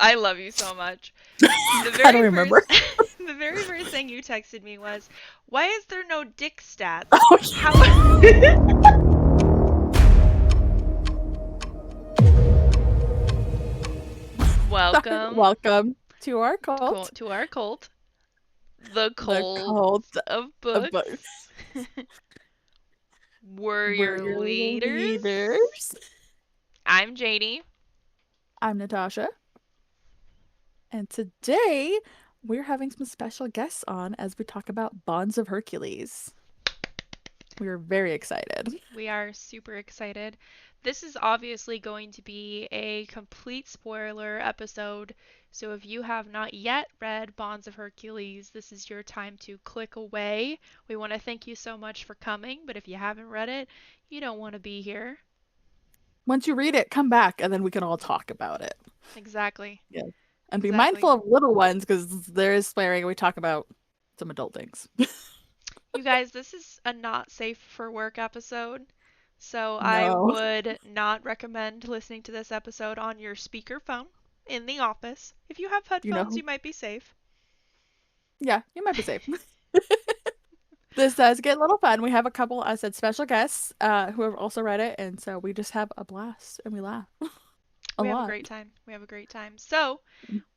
I love you so much. I don't remember. The very first thing you texted me was, "Why is there no dick stats?" Oh, How? Welcome Welcome to our cult. to our cult, the The cult cult of of books. We're We're your your leaders. leaders. I'm Janie. I'm Natasha. And today we're having some special guests on as we talk about Bonds of Hercules. We are very excited. We are super excited. This is obviously going to be a complete spoiler episode, so if you have not yet read Bonds of Hercules, this is your time to click away. We want to thank you so much for coming, but if you haven't read it, you don't want to be here. Once you read it, come back and then we can all talk about it. Exactly. Yeah. And be Exactly. mindful of little ones because there is swearing and we talk about some adult things. You guys, this is a not safe for work episode, so I No. would not recommend listening to this episode on your speakerphone in the office. If you have headphones, you might be safe. Yeah, you might be safe. This does get a little fun. We have a couple, I said, special guests who have also read it, and so we just have a blast and we laugh a We have a lot. great time. We have a great time. So,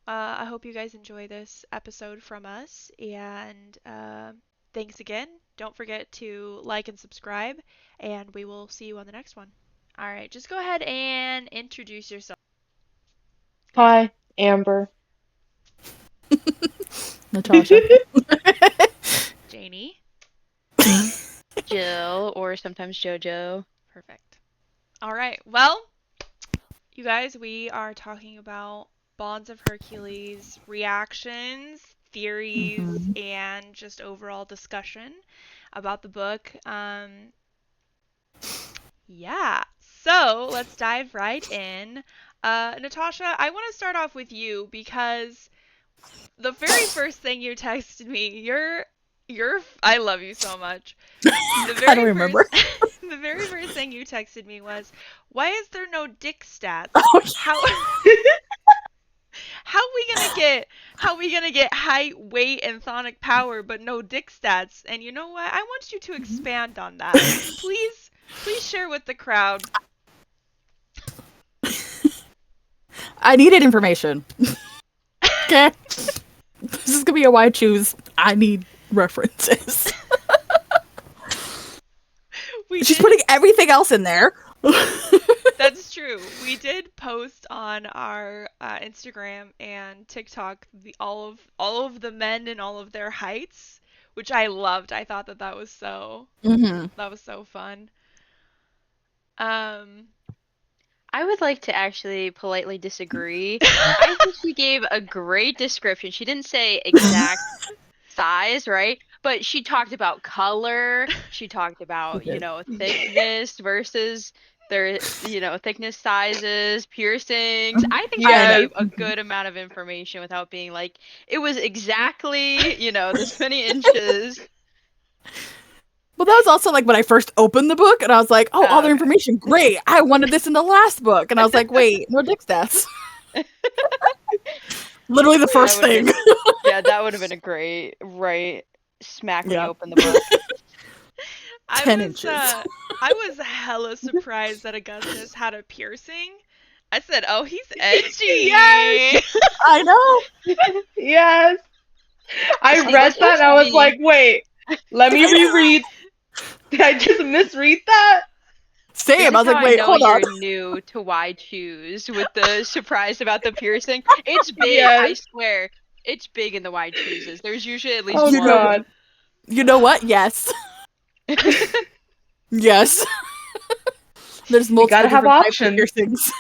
I hope you guys enjoy this episode from us, and thanks again. Don't forget to like and subscribe, and we will see you on the next one. All right, just go ahead and introduce yourself. Hi, Amber. Natasha. Janie. Jill, or sometimes JoJo. Perfect. All right. Well, you guys, we are talking about Bonds of Hercules reactions, theories, and just overall discussion about the book. Yeah. So let's dive right in. Natasha, I want to start off with you because the very first thing you texted me, I love you so much. I don't remember. The very first thing you texted me was, "Why is there no dick stats? Oh, How how we gonna get height, weight, and thonic power, but no dick stats?" And you know what? I want you to expand on that. Please share with the crowd. I needed information. Okay. This is gonna be a why choose. I need references. She's putting everything else in there. That's true. We did post on our Instagram and TikTok all of the men and all of their heights, which I loved. I thought that was so that was so fun. I would like to actually politely disagree. I think she gave a great description. She didn't say exact size, right? But she talked about color. She talked about, thickness versus their, thickness sizes, piercings. I think she gave a good amount of information without being like, it was exactly, this many inches. Well, that was also like when I first opened the book and I was like, oh, all the information, great. I wanted this in the last book. And I was like, wait, no dick stats. Literally the first thing. Yeah, that would have been a great, right? Smack when you open the book. 10 inches. I was hella surprised that Augustus had a piercing. I said, oh, he's edgy. Yes! I know. Yes. I read that and I was like, wait, let me reread. Did I just misread that? Same. I was like, wait, hold on. You're new to why choose with the surprise about the piercing. It's big, I swear. It's big in the why chooses. There's usually at least one. God. You know what? Yes. Yes. There's multiple. You gotta have options. Piercings.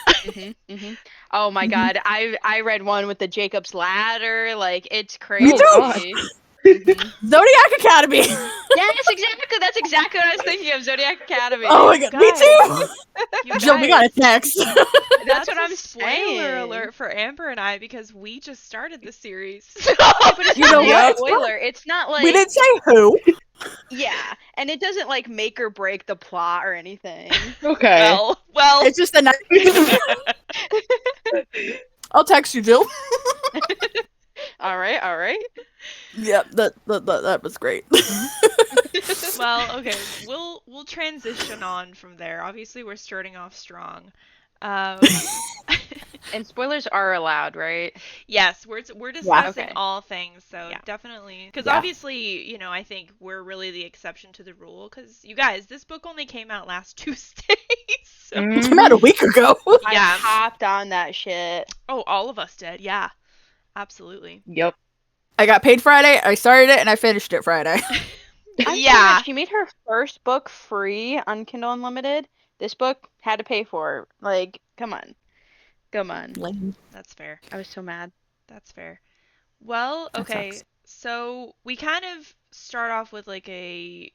Oh my God, I read one with the Jacob's Ladder. Like, it's crazy. Me too. Zodiac Academy. Yes, exactly. That's exactly what I was thinking of. Zodiac Academy. Oh my God, me too. Jill, we got a text. That's what I'm saying. Spoiler alert for Amber and I because we just started the series. But it's not a spoiler. It's not like we didn't say who. Yeah, and it doesn't like make or break the plot or anything. Okay. Well, it's just a nice. I'll text you, Jill. All right. Yep, that was great. Well, okay, we'll transition on from there. Obviously, we're starting off strong. Um, And spoilers are allowed, right? yes, we're Yeah. discussing Okay. all things, so Yeah. definitely, because Yeah. obviously, I think we're really the exception to the rule. Because you guys, this book only came out last Tuesday, so It came out a week ago. I yeah. hopped on that shit. Oh, all of us did. Yeah, absolutely. Yep. I got paid Friday, I started it, and I finished it Friday. I'm so Yeah. mad. She made her first book free on Kindle Unlimited. This book had to pay for. Like, come on. Lame. That's fair. I was so mad. That's fair. Well, That okay. sucks. So we kind of start off with like a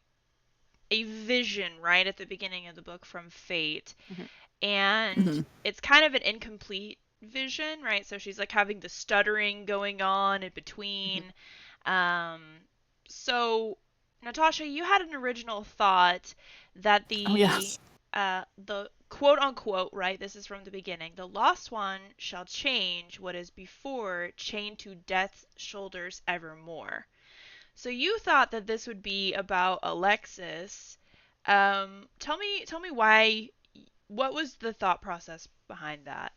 vision right at the beginning of the book from Fate, Mhm. and Mhm. it's kind of an incomplete vision, right? So she's like having the stuttering going on in between. So Natasha, you had an original thought that Oh yes. the quote unquote, right? This is from the beginning. The lost one shall change what is before, chained to death's shoulders evermore. So you thought that this would be about Alexis. Tell me why. What was the thought process behind that?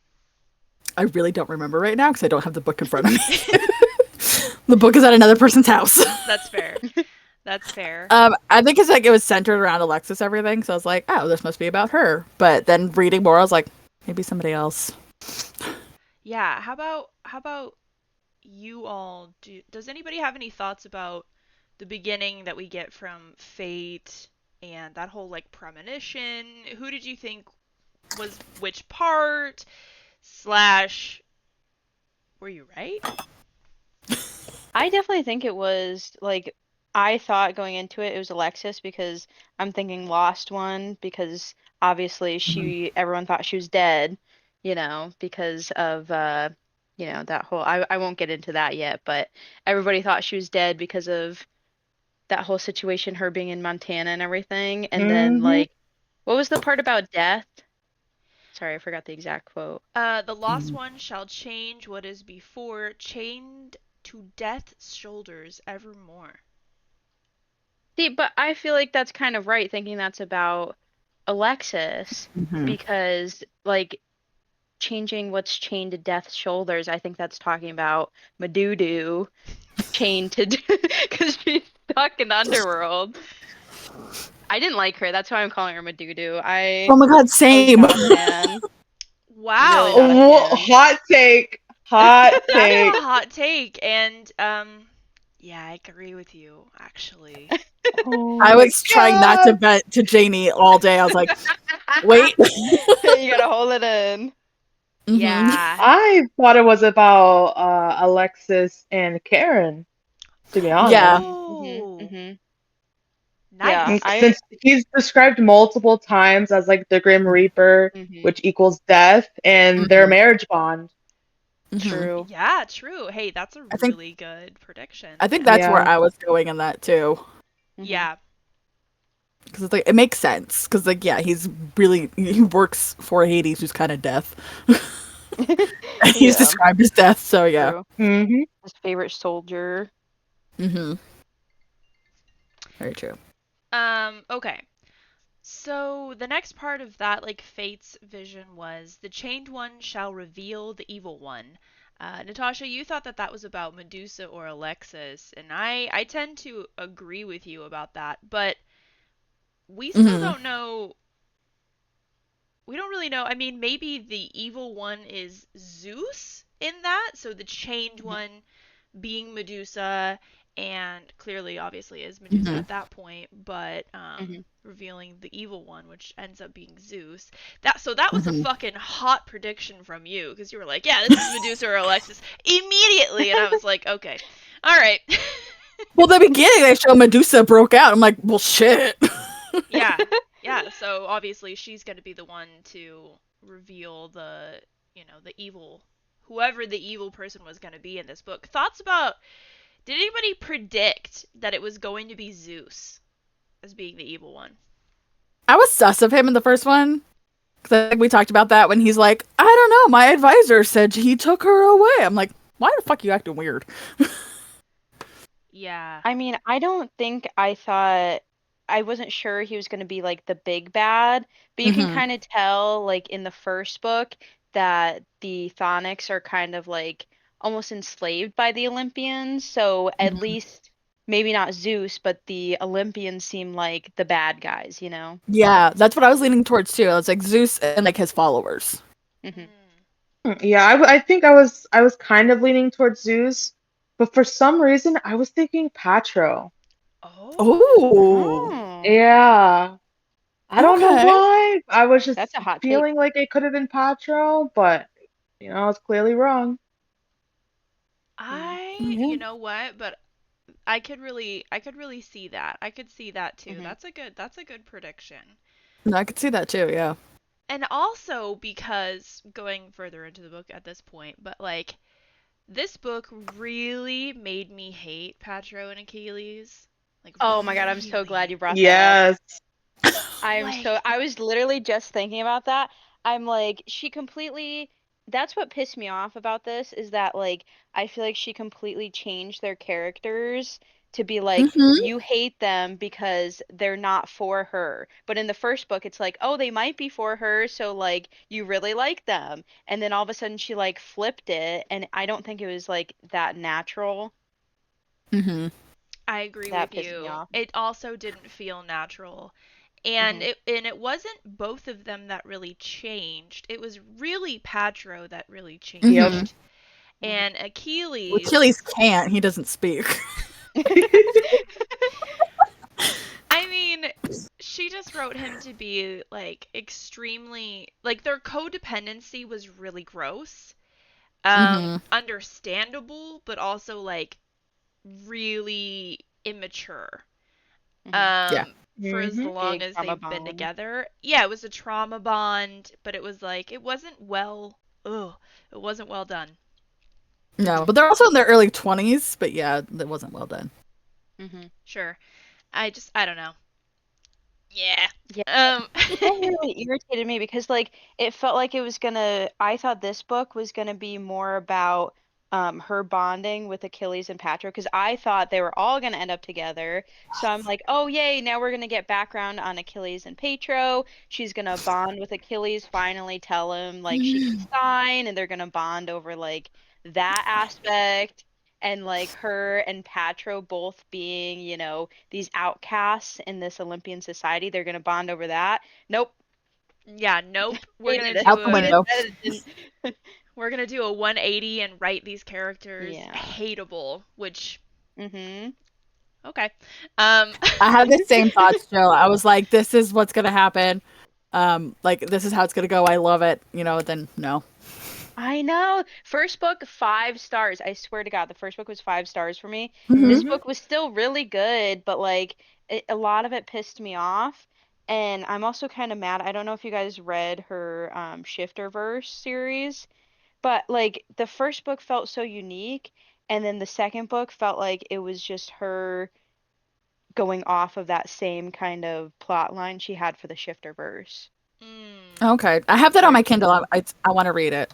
I really don't remember right now because I don't have the book in front of me. The book is at another person's house. That's fair. That's fair. I think it's like it was centered around Alexis, everything. So I was like, oh, this must be about her. But then reading more, I was like, maybe somebody else. Yeah. How about you all? Does anybody have any thoughts about the beginning that we get from Fate and that whole like premonition? Who did you think was which part? Slash, were you right? I definitely think it was like I thought going into it was Alexis because I'm thinking Lost One because obviously everyone thought she was dead, because of that whole I won't get into that yet, but everybody thought she was dead because of that whole situation, her being in Montana and everything. And then Mhm. like what was the part about death? Sorry, I forgot the exact quote. The lost one shall change what is before, chained to death's shoulders evermore. See, but I feel like that's kind of right, thinking that's about Alexis, Mm-hmm. because like changing what's chained to Death's shoulders, I think that's talking about Madudu chained to because she's stuck in the underworld. I didn't like her. That's why I'm calling her Madudu. Oh my god, I was same. not a fan. Really not a Wow. Oh, fan. hot take. Hot That's take. a hot take, and yeah, I agree with you actually. Oh I my was trying not to god. vent to Janie all day. I was like, wait. You gotta hold it in. Mm-hmm. Yeah. I thought it was about Alexis and Karen, to be honest. Yeah. Oh, Mhm. Yeah, And nice. I since he's described multiple times as like the Grim Reaper, mhm. which equals death, and their Mm-hmm. marriage bond. Mm-hmm. True. Yeah, true. Hey, that's a I think really good prediction. I think Yeah. that's where Yeah. I was going in that too. Mhm. Yeah. Because it's like it makes sense. Because like yeah, he works for Hades, who's kind of death, and he's Yeah, described as death. So yeah. true. Hmm. His favorite soldier. Mm-hmm. Very true. Okay. So the next part of that, like Fate's vision, was the chained one shall reveal the evil one. Natasha, you thought that that was about Medusa or Alexis, and I tend to agree with you about that, but we still Mm-hmm. don't know. We don't really know. I mean, maybe the evil one is Zeus in that, so the chained Mhm. one being Medusa, and clearly, obviously, is Medusa Mm-hmm. at that point, but Mhm. revealing the evil one, which ends up being Zeus. That was a Mm-hmm. fucking hot prediction from you, because you were like, yeah, this is Medusa or Alexis immediately, and I was like, okay, all right, Well, the beginning they show Medusa broke out. I'm like, well, shit. yeah, yeah. So obviously, she's gonna be the one to reveal the evil, whoever the evil person was gonna be in this book. Thoughts about? Did anybody predict that it was going to be Zeus as being the evil one? I was sus of him in the first one, Because I think we talked about that when he's like, I don't know, my advisor said he took her away. I'm like, why the fuck are you acting weird? Yeah. I mean, I don't think I thought I wasn't sure he was going to be like the big bad, but you can Mm-hmm. kind of tell like in the first book that the Thonics are kind of like almost enslaved by the Olympians, so at Mm-hmm. least maybe not Zeus, but the Olympians seem like the bad guys, you know? Yeah, that's what I was leaning towards too. It's like Zeus and like his followers. Hmm. Mm. Yeah, I think I was kind of leaning towards Zeus, but for some reason I was thinking Patro. Oh. Oh, Oh, Yeah. I don't know okay. why. I was that's just a hot take. feeling like it could have been Patro, but I was clearly wrong. Yeah. Yeah, You know what? But I could really see that. I could see that too. Hmm. That's a good prediction. no, I could see that too. Yeah. And also because going further into the book at this point, but like this book really made me hate Patro and Achilles. Like Oh my God, I'm so glad really. you brought that up. Yes. Like I was literally just thinking about that. I'm like, she completely, that's what pissed me off about this is that, like, I feel like she completely changed their characters to be like, Mm-hmm. you hate them because they're not for her. But in the first book, it's like, oh, they might be for her, so, like, you really like them. And then all of a sudden, she, like, flipped it, and I don't think it was, like, that natural. Mm-hmm. I agree That with pissed me you. off. It also didn't feel natural. Hmm. And it wasn't both of them that really changed. It was really Patro that really Yep. Mm-hmm. changed. And Achilles, Achilles can't. He doesn't speak. I mean, she just wrote him to be like extremely like their codependency was really gross. Mm-hmm. Understandable, but also like really immature. Hmm. Yeah. For as Hmm. long Big as trauma they've been bond. together. Yeah, it was a trauma bond, but it was like it wasn't well ugh, it wasn't well done. No, Hmm. but they're also in their early 20s. But yeah, that wasn't well done. Hmm. Sure. I don't know. Yeah. Yeah, Um that really irritated me because like it felt like it was gonna I thought this book was gonna be more about her bonding with Achilles and Patro because I thought they were all gonna end up together. So I'm like, oh yay, now we're gonna get background on Achilles and Patro. She's gonna bond with Achilles, finally tell him like she can sign, and they're gonna bond over like that aspect. And like her and Patro both being, these outcasts in this Olympian society. They're gonna bond over that. Nope. yeah, nope. Hated it. Out the Hated window. that it didn't. We're gonna do a 180 and write these characters Yeah. hateable, which Mhm. okay. I had the same thoughts, Joe. I was like, this is what's gonna happen. Like this is how it's gonna go. I love it. Then no. I know. First book, 5 stars. I swear to God, the first book was 5 stars for me. Mm-hmm. This Hmm. book was still really good, but like a lot of it pissed me off. And I'm also kind of mad. I don't know if you guys read her Shifter Verse series. But like the first book felt so unique, and then the second book felt like it was just her going off of that same kind of plot line she had for the Shifter verse. mm, Okay, I have that on Very my Kindle. confusing. I want to read it.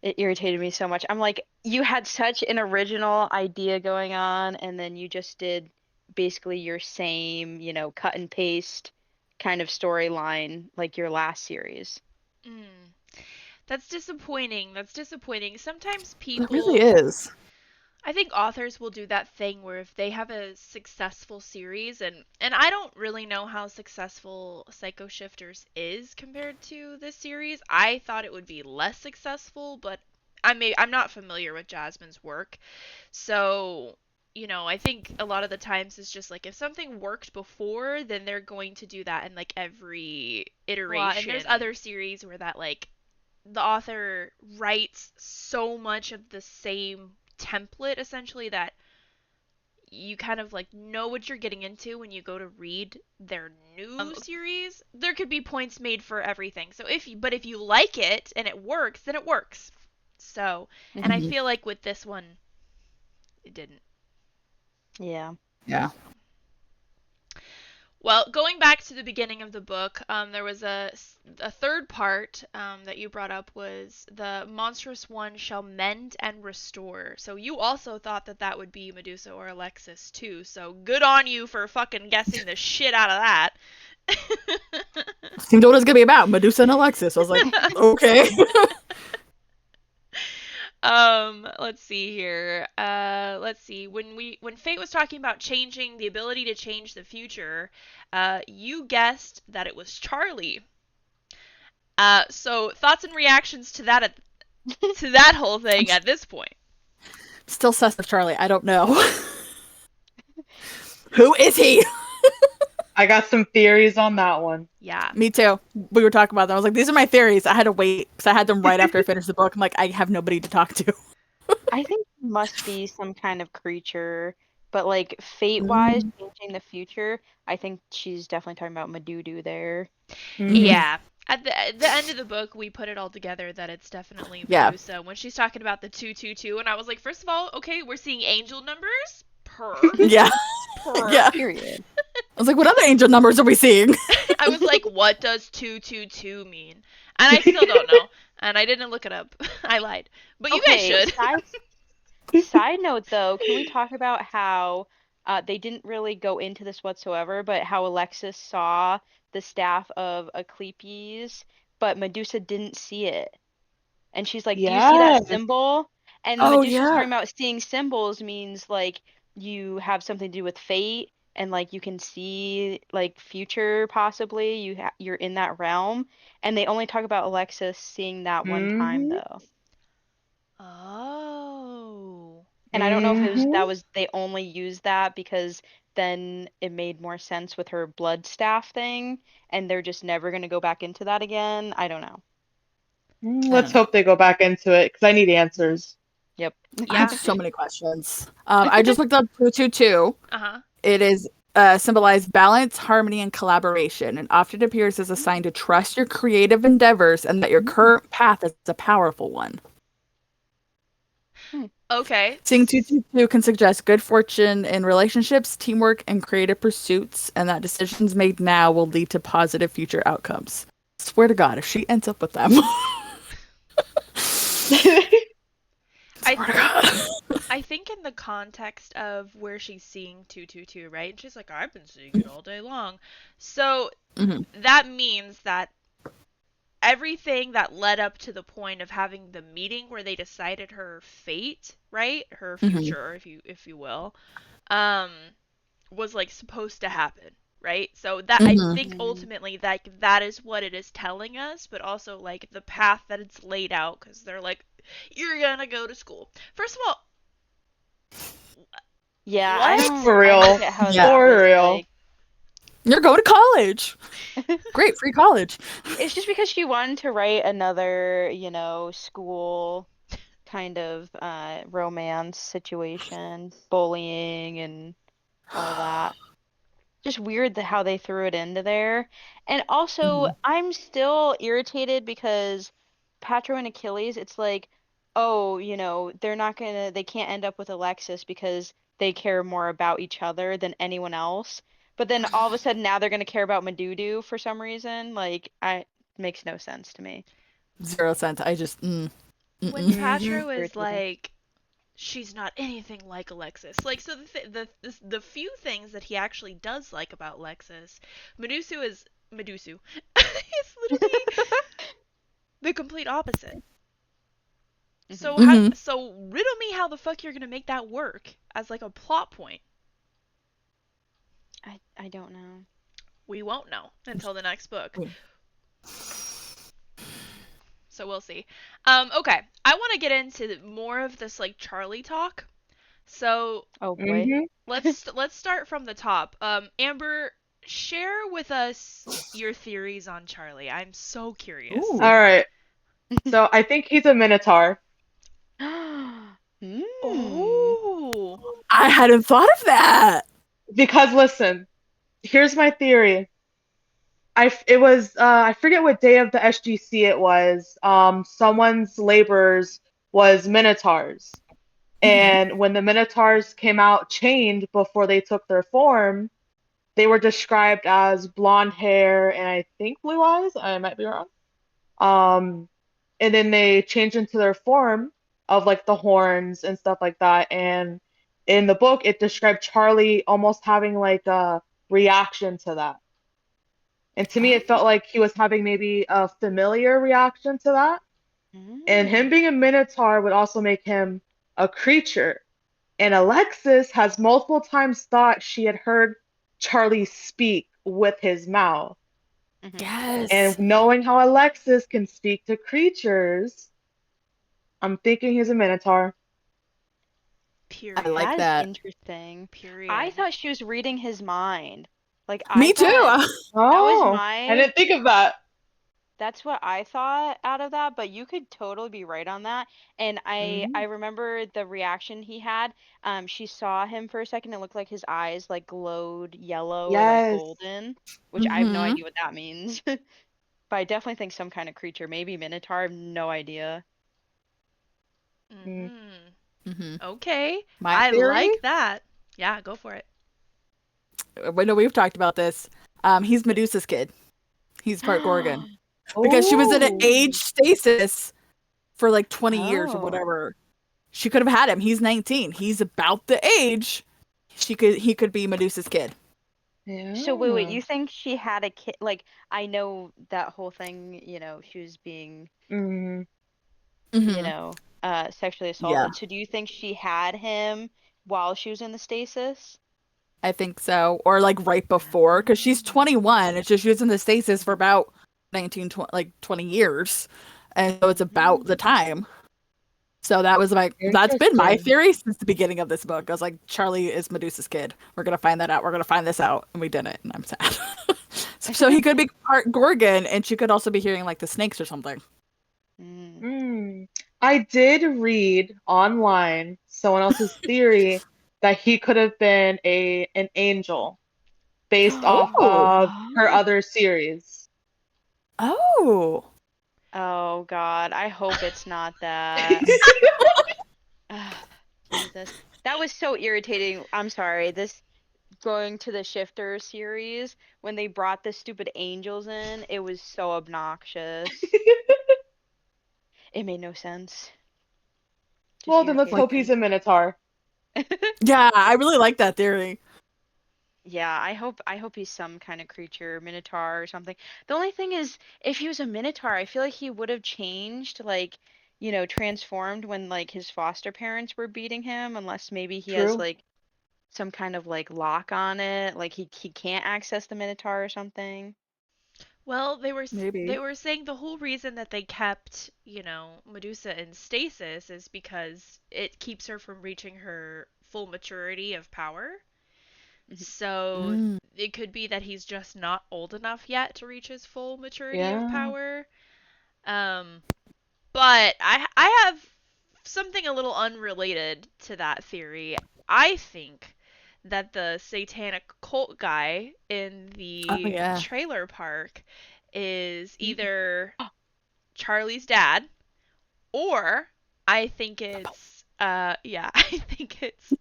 It irritated me so much. I'm like, you had such an original idea going on, and then you just did basically your same, cut and paste kind of storyline like your last series. mm. That's disappointing. That's disappointing. Sometimes It really people is. I think authors will do that thing where if they have a successful series and I don't really know how successful Psycho Shifters is compared to this series. I thought it would be less successful, but I'm not familiar with Jasmine's work. So, I think a lot of the times it's just like if something worked before, then they're going to do that in like every iteration. And there's other series where that like the author writes so much of the same template essentially that you kind of like know what you're getting into when you go to read their new series. There could be points made for everything. So if you like it and it works, then it works. So, and I Hmm. Hmm. feel like with this one it didn't. Yeah. Yeah. So, Well, going back to the beginning of the book, there was a third part that you brought up was the monstrous one shall mend and restore. So you also thought that that would be Medusa or Alexis too. So good on you for fucking guessing the shit out of that. Seemed what it was gonna be about, Medusa and Alexis. I was like, okay. Let's see here. Let's see. When Fate was talking about changing the ability to change the future, you guessed that it was Charlie. So thoughts and reactions to that whole thing at this point. Still sus of Charlie. I don't know. Who is he? I got some theories on that one. Yeah. Me too. We were talking about them. I was like, these are my theories. I had to wait because I had them right after I finished the book. I'm like, I have nobody to talk to. I think it must be some kind of creature, but like fate-wise, changing the future, I think she's definitely talking about Madudu there. Yeah. At the end of the book, we put it all together that it's definitely Medusa. Yeah. When she's talking about the 222, and I was like, first of all, okay, we're seeing angel numbers. Yeah. Yeah. Period. I was like, what other angel numbers are we seeing? I was like, what does 222 mean? And I still don't know. And I didn't look it up. I lied. But you guys should. Side note, though, can we talk about how they didn't really go into this whatsoever, but how Alexis saw the staff of Asclepius, but Medusa didn't see it. And she's like, do you see that Yes. symbol? And Oh, Medusa's yeah. talking about seeing symbols means like you have something to do with fate and like you can see like future possibly. You're in that realm. And they only talk about Alexis seeing that one time Mhm. though. Oh. And I don't know if Mhm. they only used that because then it made more sense with her blood staff thing and they're just never going to go back into that again. I don't know. Let's hope they go back into it because I need answers. Yep. I have Yeah. so many questions. I just looked up 222. Uh-huh. It is symbolize balance, harmony, and collaboration, and often appears as a sign to trust your creative endeavors and that your current path is a powerful one. Okay. Seeing 222 can suggest good fortune in relationships, teamwork, and creative pursuits, and that decisions made now will lead to positive future outcomes. Swear to God, if she ends up with them. I think in the context of where she's seeing 222, right? And she's like, I've been seeing it all day long. So that means that everything that led up to the point of having the meeting where they decided her fate, right? Her future, if you will, um, was like supposed to happen, right? So that I think ultimately that is what it is telling us, but also like the path that it's laid out because they're like, you're gonna go to school. First of all, Yeah, what? For I don't real. get how Yeah. that For was real. like. You're going to college. Great, free college. It's just because she wanted to write another, school kind of romance situation, bullying and all that. Just weird how they threw it into there. And also, I'm still irritated because Patro and Achilles, it's like, oh, they can't end up with Alexis because they care more about each other than anyone else. But then all of a sudden now they're gonna care about Madudu for some reason. Like, makes no sense to me. 0 cents. I just. When Patro is Irritating. like, she's not anything like Alexis. Like, so the few things that he actually does like about Alexis, Medusu. It's literally the complete opposite. So so riddle me how the fuck you're gonna make that work as like a plot point. I don't know. We won't know until the next book. So we'll see. Okay. I want to get into more of this like Charlie talk. So Oh boy. let's start from the top. Amber, share with us your theories on Charlie. I'm so curious. Ooh. All right. So I think he's a minotaur. Oh. I hadn't thought of that. Because listen, here's my theory. I forget what day of the SGC it was. Someone's laborers was minotaurs. And when the minotaurs came out chained before they took their form, they were described as blonde hair and I think blue eyes. I might be wrong. Um, and then they changed into their form of like the horns and stuff like that. And in the book, it described Charlie almost having like a reaction to that. And to me, it Oh. felt like he was having maybe a familiar reaction to that. And him Mm. being a Minotaur would also make him a creature. And Alexis has multiple times thought she had heard Charlie speak with his mouth. Mhm. And Yes. knowing how Alexis can speak to creatures, I'm thinking he's a Minotaur. I like Period. That is that. interesting. I Period. thought she was reading his mind. Like I Me thought too. that was Oh, I my didn't think of that. that's what I thought out of that, but you could totally be right on that. And I Mm, remember the reaction he had. She saw him for a second. It looked like his eyes like glowed yellow or like yes. golden, which I have no Mm-hmm. idea what that means. But I definitely think some kind of creature, maybe Minotaur. I have no idea. Mm. Mhm. Mm-hmm. Okay. My I theory? like that. Yeah, go for it. We know we've talked about this. He's Medusa's kid. He's part Gorgon. Because she was in an Oh, age stasis for like 20 years or Oh. whatever. She could have had him. He's 19. He's about the age he could be Medusa's kid. So wait, yeah. you think she had a kid? Like I know that whole thing, she was being, Mm, Mm-hmm. sexually Yeah, assaulted. So do you think she had him while she was in the stasis? I think so. Or like right before, because she's Ah. 21. It's just she was in the stasis for Mhm. about 19, 20, like 20 years. And so it's about the Mhm. time. So that's been my interesting. theory since the beginning of this book. I was like, Charlie is Medusa's kid. We're gonna find that out. We're gonna find this out, and we didn't, and I'm sad. So he could be part Gorgon, and she could also be hearing like the snakes or something. Mm. Mm. I did read online someone else's theory that he could have been an angel based off Oh, of her Oh. other series. oh, Oh God, I hope it's not that. Ugh, Jesus. That was so irritating. I'm sorry. This going to the Shifter series when they brought the stupid angels in, it was so obnoxious. It made no sense. Just Well, then let's like hope irritated he's me. a Minotaur. yeah, I really like that theory. Yeah, I hope he's some kind of creature, Minotaur or something. The only thing is, if he was a Minotaur, I feel like he would have changed, like, transformed when like his foster parents were beating him, unless maybe he has True. like some kind of like lock on it, like he can't access the Minotaur or something. Well, they Maybe. were saying the whole reason that they kept, Medusa in stasis is because it keeps her from reaching her full maturity of power. Mhm. So Mm. it could be that he's just not old enough yet to reach his full maturity of Yeah. power. Um, but I have something a little unrelated to that theory. I think that the satanic cult guy in Oh the yeah. trailer park is Mm. either Charlie's dad, or I think it's yeah, I think it's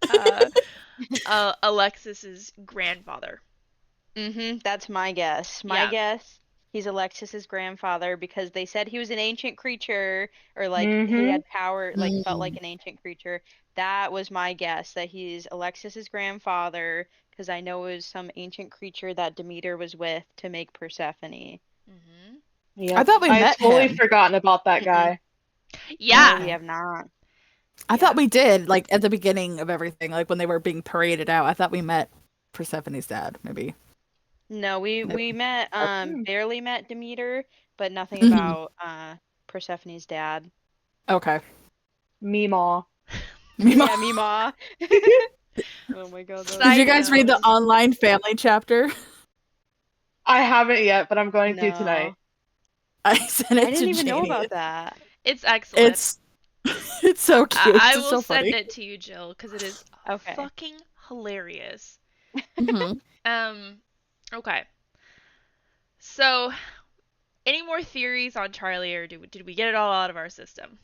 Alexis's grandfather. That's my guess. My Yeah. guess, he's Alexis's grandfather because they said he was an ancient creature or like he Mm-hmm. had power, like felt like Mm. an ancient creature. That was my guess that he's Alexis's grandfather because I know it was some ancient creature that Demeter was with to make Persephone. Mhm. I Yep. thought we I had met totally him. forgotten about that Mm-mm. guy. No, Yeah. we Okay. have not. I thought Yeah. we did, like at the beginning of everything, like when they were being paraded out. I thought we met Persephone's dad, maybe. No, we Maybe. we met Okay. barely met Demeter, but nothing Hmm. about Persephone's dad. Okay. Meemaw. Yeah, Mima. Oh my God, that was Did you Side so guys read the note, funny. online family chapter? I haven't yet, but I'm going to tonight. No. I sent I it to didn't even know Janie. about that. it's excellent. It's it's so cute. I It's will so send funny. it to you, Jill, because it is Okay. fucking hilarious. Hmm. Um, okay. So, any more theories on Charlie, or did we get it all out of our system?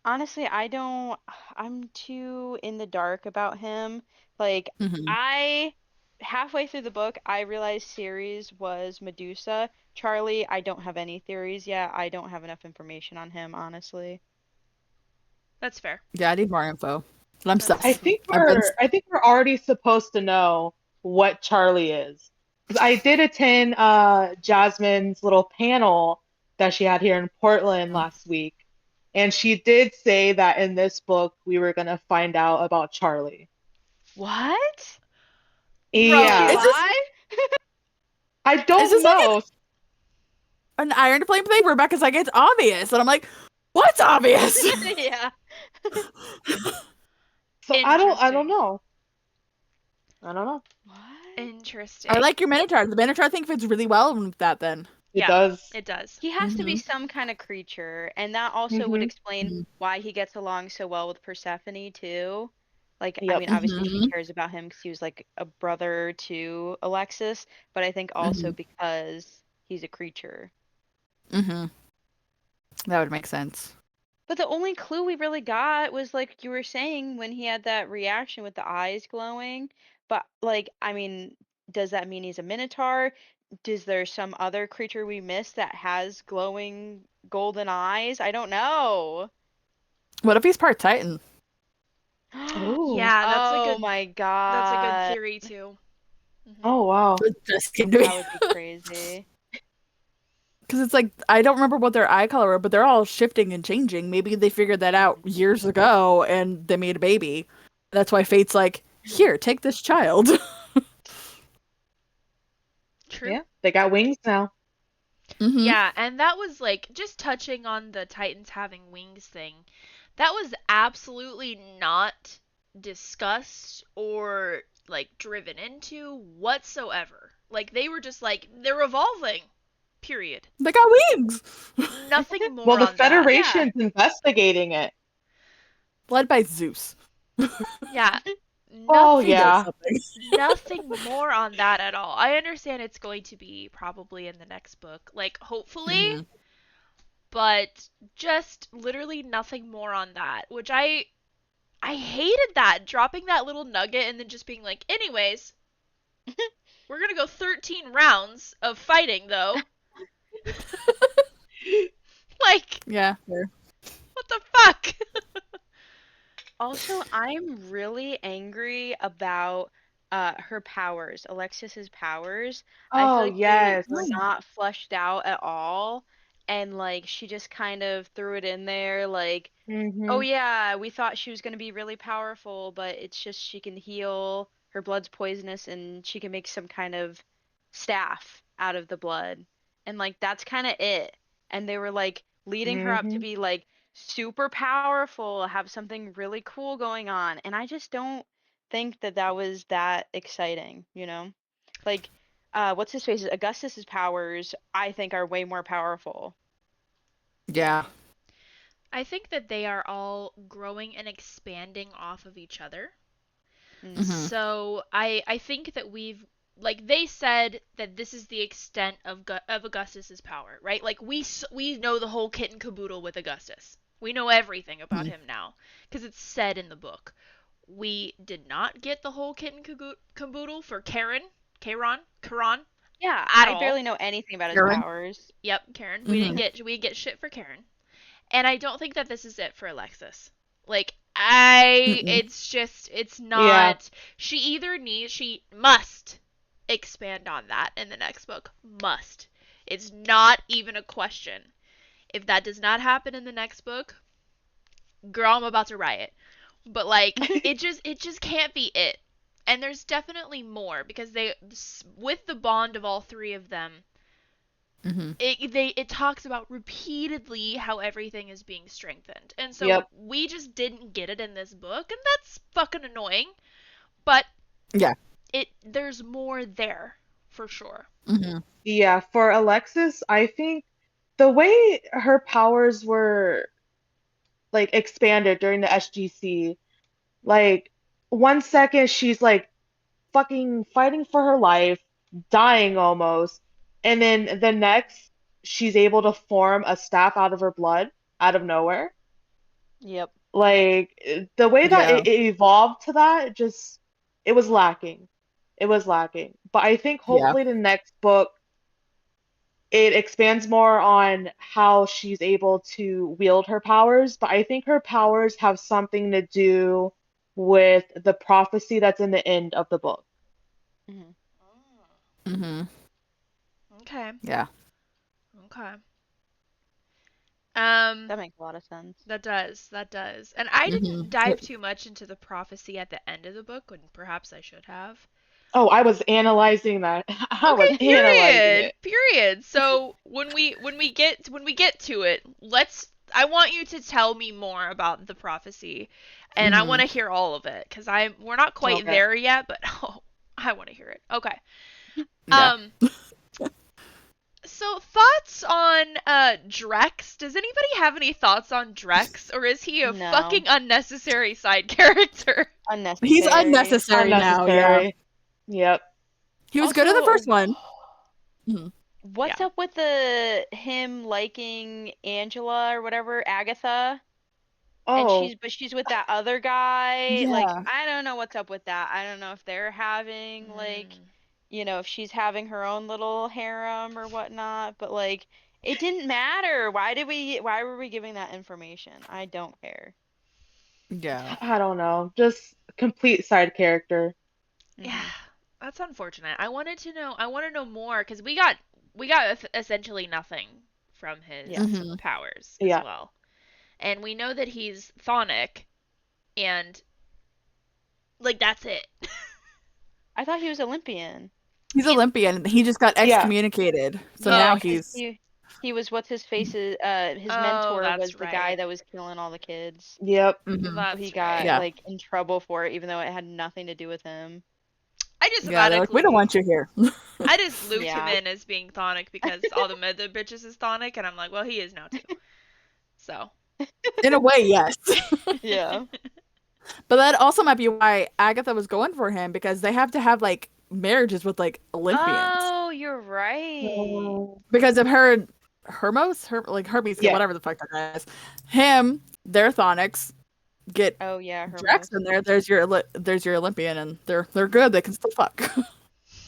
Honestly, I don't, I'm too in the dark about him. Like, Hmm. I, halfway through the book, I realized Ceres was Medusa. Charlie, I don't have any theories yet. I don't have enough information on him, honestly. That's fair. Yeah, I need more info. But I'm That's I fair. sus. think I've been. we're already supposed to know what Charlie is. 'Cause I did attend Jasmine's little panel that she had here in Portland last week. And she did say that in this book we were gonna find out about Charlie. What? Did she Bro, Yeah. Is this lie? I is don't this like know. an iron flame thing? Rebecca's like, it's obvious, and I'm like, what's obvious? Yeah. So I don't interesting. know. I don't know. What? I Interesting. like your Minotaur. The Minotaur thing fits really well with that. Then. It Yeah, does. it does. He has to be Mm-hmm. some kind of creature, and that also would Mm-hmm. explain why he gets along so well with Persephone too. Like, I Yep. mean, obviously she Mm-hmm. cares about him because he was like a brother to Alexis, but I think also Mm-hmm. because he's a creature. Mm-hmm. That would make sense. But the only clue we really got was like you were saying when he had that reaction with the eyes glowing. But like, I mean, does that mean he's a minotaur? Is there some other creature we missed that has glowing golden eyes? I don't know. What if he's part Titan? Oh. Yeah, Oh my that's a good God. theory too. Hmm. Oh wow. It just came to me That would be crazy. because it's like I don't remember what their eye color were, but they're all shifting and changing. Maybe they figured that out years ago and they made a baby. That's why Fate's like, here, take this child. True. Yeah. They got wings now. Mm-hmm. Yeah, and that was like just touching on the Titans having wings thing. That was absolutely not discussed or like driven into whatsoever. Like they were just like they're evolving. Period. They got wings. Nothing Well, more the on that. Yeah. Federation's investigating it. Led by Zeus. Yeah. Oh He Nothing knows yeah. something. nothing more on that at all. I understand it's going to be probably in the next book. Like hopefully, Mm-hmm. but just literally nothing more on that, which I hated that dropping that little nugget and then just being like, anyways, we're gonna go 13 rounds of fighting though. Like, Yeah. Fair. what the fuck? Also, I'm really angry about her powers, Alexis's powers. I feel Oh like they yes. were not fleshed out at all, and like she just kind of threw it in there like, "Oh Mm-hmm. yeah, we thought she was going to be really powerful, but it's just she can heal, her blood's poisonous and she can make some kind of staff out of the blood." And like that's kind of it. And they were like leading her up to Mm-hmm. be like super powerful, have something really cool going on. And I just don't think that that was that exciting, you know? Like, what's his face? Augustus's powers, I think, are way more powerful. Yeah. I think that they are all growing and expanding off of each other. Mm. Mm-hmm. So I think that we've like they said that this is the extent of Augustus's power, right? Like we know the whole kit and caboodle with Augustus. We know everything about him now because it's said in the book. We did not get the whole kit and caboodle for Charon Yeah, at I all. barely know anything about his Karen. powers. Yep, Karen. Mm-hmm. We didn't get shit for Karen. And I don't think that this is it for Alexis. Like I Mm-mm. it's just it's Yeah. not she must expand on that in the next book. Must. It's not even a question. If that does not happen in the next book, girl, I'm about to riot. But like it just can't be it. And there's definitely more because they with the bond of all three of them, Mm-hmm. it talks about repeatedly how everything is being strengthened. And so Yep. we just didn't get it in this book and that's fucking annoying, but Yeah. it there's more there for sure. Mm-hmm. Yeah. For Alexis, I think the way her powers were like expanded during the SGC, like 1 second she's like fucking fighting for her life, dying almost, and then the next she's able to form a staff out of her blood out of nowhere. Yep. Like the way that Yeah. it evolved to that, just it was lacking. It was lacking. But I think Yeah. hopefully the next book it expands more on how she's able to wield her powers, but I think her powers have something to do with the prophecy that's in the end of the book. Mhm. Mm-hmm. Okay. Yeah. Okay. That makes a lot of sense. That does. That does. And I didn't Mm-hmm. dive too much into the prophecy at the end of the book, when perhaps I should have. Oh, I was analyzing that. I was Okay, analyzing period. it. Period. So when we get to it, I want you to tell me more about the prophecy, and I Mm-hmm. want to hear all of it, cuz we're not quite Okay. there yet, but oh, I want to hear it. Okay. Yeah. Um so thoughts on Drex? Does anybody have any thoughts on Drex, or is he a No. fucking unnecessary side character? He's Unnecessary. unnecessary now. Yeah. Unnecessary. Yep. He was good in the first Also, one. Mm-hmm. Yeah. what's up with him liking Angela or whatever, Agatha? And Oh, she's with that other guy. Like, Yeah. I don't know what's up with that. I don't know if they're having like, Mm. if she's having her own little harem or whatnot, but like it didn't matter. Why were we giving that information? I don't care. Yeah. I don't know. Just complete side character. Yeah, Mhm. that's unfortunate. I want to know more, because we got essentially nothing from Yeah. his Mm-hmm. powers as Yeah. well. And we know that he's Thonic, and like that's it. I thought he was Olympian. He's He's Olympian. He just got Yeah. excommunicated. So Yeah, now Oh, because he's he was what's his face's his oh, mentor that's was the guy right. that was killing all the kids. Yep. mm-hmm. So he That's got right. Yeah. like in trouble for it even though it had nothing to do with him. I just Yeah, they're like, we don't automatically want you here. I just looped him Yeah. in as being Thonic because all the other bitches is Thonic, and I'm like, well, he is now too. So. In a way, yes. Yeah. But that also might be why Agatha was going for him, because they have to have like marriages with like Olympians. Oh, you're right. Oh, Because of her like Hermes, yeah. whatever the fuck that guy is. Him, their Thonics, get Oh yeah, Drax Hermos. in there. There's your Olympian, and they're good. They can still fuck.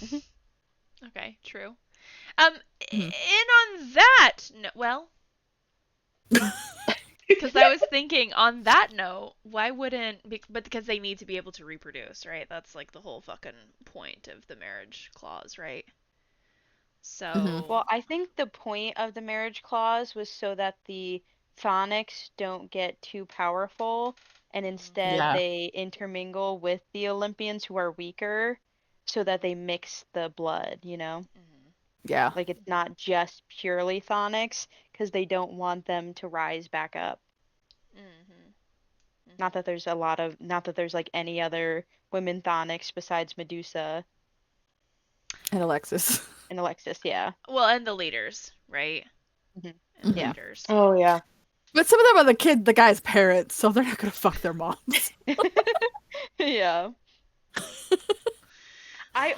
Mhm. Okay, true. Um, Mhm. and on that, no, well, because I was thinking on that note, why wouldn't? But because they need to be able to reproduce, right? That's like the whole fucking point of the marriage clause, right? Mhm. Well, So, I think the point of the marriage clause was so that the Phonics don't get too powerful and mm, instead Yeah. they intermingle with the Olympians who are weaker so that they mix the blood, you know? mhm, Yeah. Like it's not just purely Phonics because they don't want them to rise back up. mhm, Not mhm. that not that there's like any other women Phonics besides Medusa And Alexis. and Alexis, yeah. Well, and the leaders, right? Hmm. And the Mhm. Yeah. leaders. Oh, yeah. But some of them are the guy's parents, so they're not gonna fuck their moms. Yeah.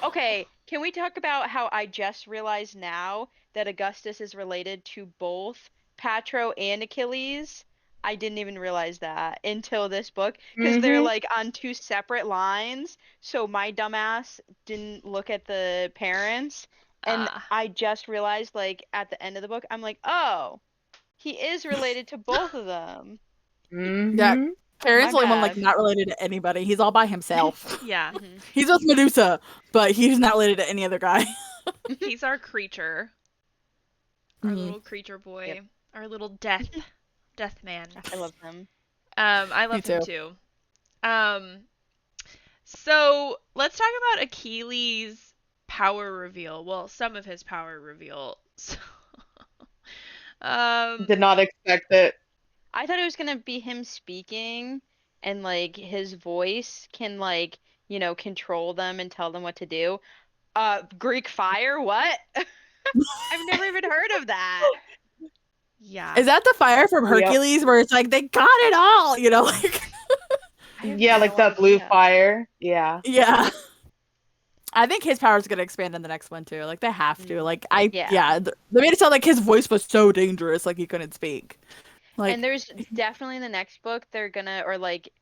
Okay, can we talk about how I just realized now that Augustus is related to both Patro and Achilles? I didn't even realize that until this book because they're Mm-hmm. like on two separate lines. So my dumbass didn't look at the parents, and Ah. I just realized like at the end of the book, I'm like, "Oh, he is related to both of them." Yeah. Mm-hmm. Parents My only one like bad. not related to anybody. He's all by himself. Yeah. Hmm. He's with Medusa, but he's not related to any other guy. He's our creature. Our Mhm. little creature Yep. boy. Our little death man. I love him. I Me love him too. too. Um, so let's talk about Achilles' power reveal. Well, some of his power reveal. So, um, Did not expect it. I thought it was gonna be him speaking and like his voice can like, control them and tell them what to do. Greek fire? What? I've never even heard of that. yeah. Is that the fire from Yep. Hercules where it's like they got it all, like I have Yeah, like no that blue idea. fire. Yeah. yeah. I think his power is gonna expand in the next one too. Like they have to. Mm, Like yeah. they made it sound like his voice was so dangerous, like he couldn't speak. And Like there's definitely in the next book they're gonna or like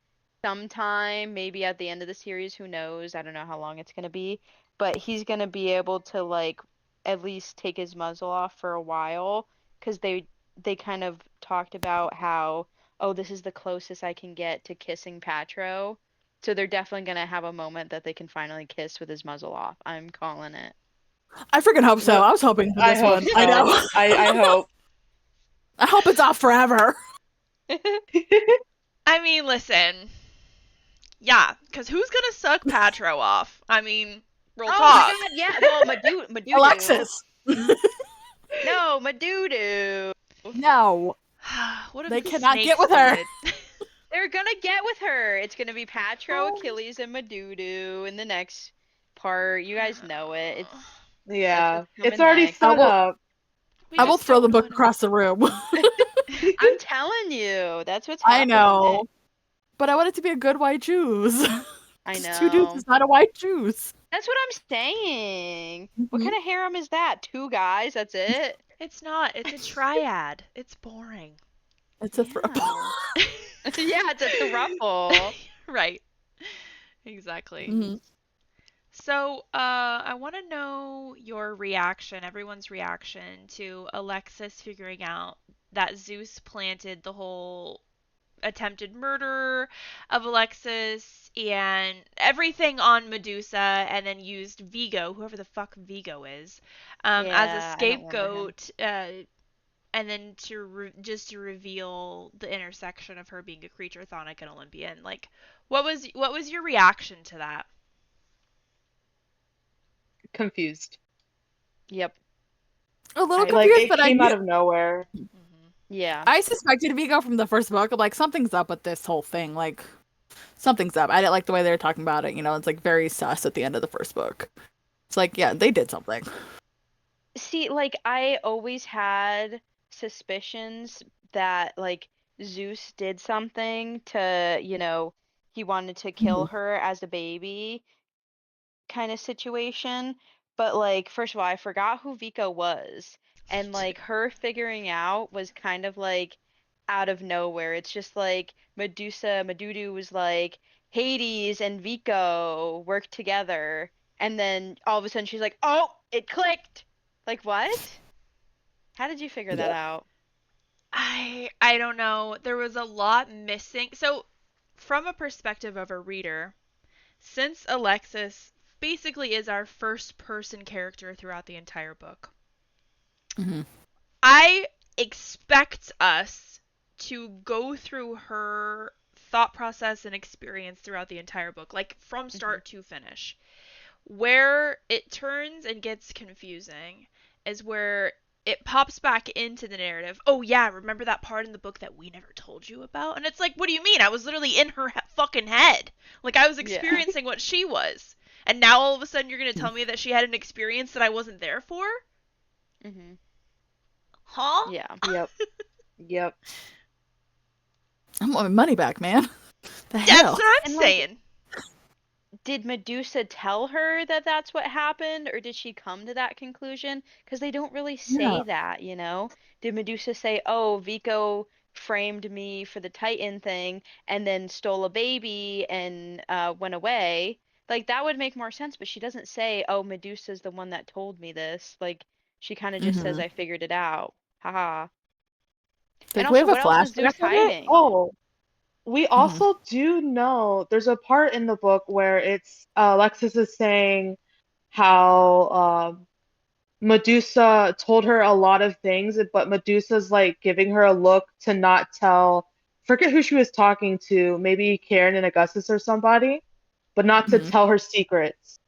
sometime maybe at the end of the series, who knows? I don't know how long it's gonna be. but he's gonna be able to like at least take his muzzle off for a while because they kind of talked about how, oh, this is the closest I can get to kissing Patro. So they're definitely gonna have a moment that they can finally kiss with his muzzle off. I'm calling it. I freaking hope so. What? I was hoping for I this hope one. I so. know. I hope. I hope it's off forever. I mean, listen. Yeah, because who's gonna suck Patro off? I mean, real Oh my talk. God, yeah. Well, Madudu. Alexis. No, Madudu. No, What if they the cannot get snakes with do her. it? They're gonna get with her. It's gonna be Patro, Oh. Achilles, and Madudu in the next part. You guys know it. That's Yeah, what's it's coming already next. I set will. up. We I will just throw the don't know book when it will. across the room. I'm telling you, that's what's I happening know, next. but I want it to be a good white juice. I Just two dudes know. is not a white juice. That's what I'm saying. What Mhm. kind of harem is that? Two guys, that's it? It's not. It's a triad. It's boring. It's a throuple. Yeah. Yeah, it's a throuple. Right. Exactly. Mhm. So, I want to know your reaction, everyone's reaction to Alexis figuring out that Zeus planted the whole attempted murder of Alexis and everything on Medusa, and then used Vigo, whoever the fuck Vigo is, as a Yeah, I don't remember him. scapegoat, and then just to reveal the intersection of her being a creature chthonic and Olympian. Like, what was your reaction to that? Confused. Yep. A little I Like confused, agree. it but I came knew out of nowhere. Hmm. Yeah. I suspected Vigo from the first book. I'm like, something's up with this whole thing. Like, something's up. I didn't like the way they were talking about it. You know, it's like very sus at the end of the first book. It's like, yeah, they did something. See, like I always had suspicions that like Zeus did something to, he wanted to kill Mhm. her as a baby kind of situation. But like, first of all, I forgot who Vika was. And like her figuring out was kind of like out of nowhere. It's just like Madudu was like Hades and Vico work together. And then all of a sudden she's like, oh, it clicked. Like what? How did you figure that Yeah. out? I don't know. There was a lot missing. So, from a perspective of a reader, since Alexis basically is our first person character throughout the entire book, Hmm. I expect us to go through her thought process and experience throughout the entire book, like from Hmm. start to finish. Where it turns and gets confusing is where it pops back into the narrative. Oh yeah, remember that part in the book that we never told you about? And it's like, what do you mean? I was literally in her fucking head. Like I was Yeah. experiencing what she was. And now all of a sudden you're going to tell me that she had an experience that I wasn't there for? Hmm. Huh? Yeah. Yep. Yep. I want my money back, man. The That's hell? what I'm And like, saying. did Medusa tell her that that's what happened, or did she come to that conclusion? Because they don't really Yeah. say that, you know? Did Medusa say, oh, Vico framed me for the Titan thing and then stole a baby and went away? Like, that would make more sense, but she doesn't say, oh, Medusa's the one that told me this. Like, she kind of just says, Hmm. I figured it out. Haha. And Like, we also, have a what else was flashback Zeus of it. hiding? Oh, we Hmm. also do know there's a part in the book where it's Alexis is saying how Medusa told her a lot of things, but Medusa's like giving her a look to not tell, forget who she was talking to, maybe Karen and Augustus or somebody, but not to Hmm. tell her secrets.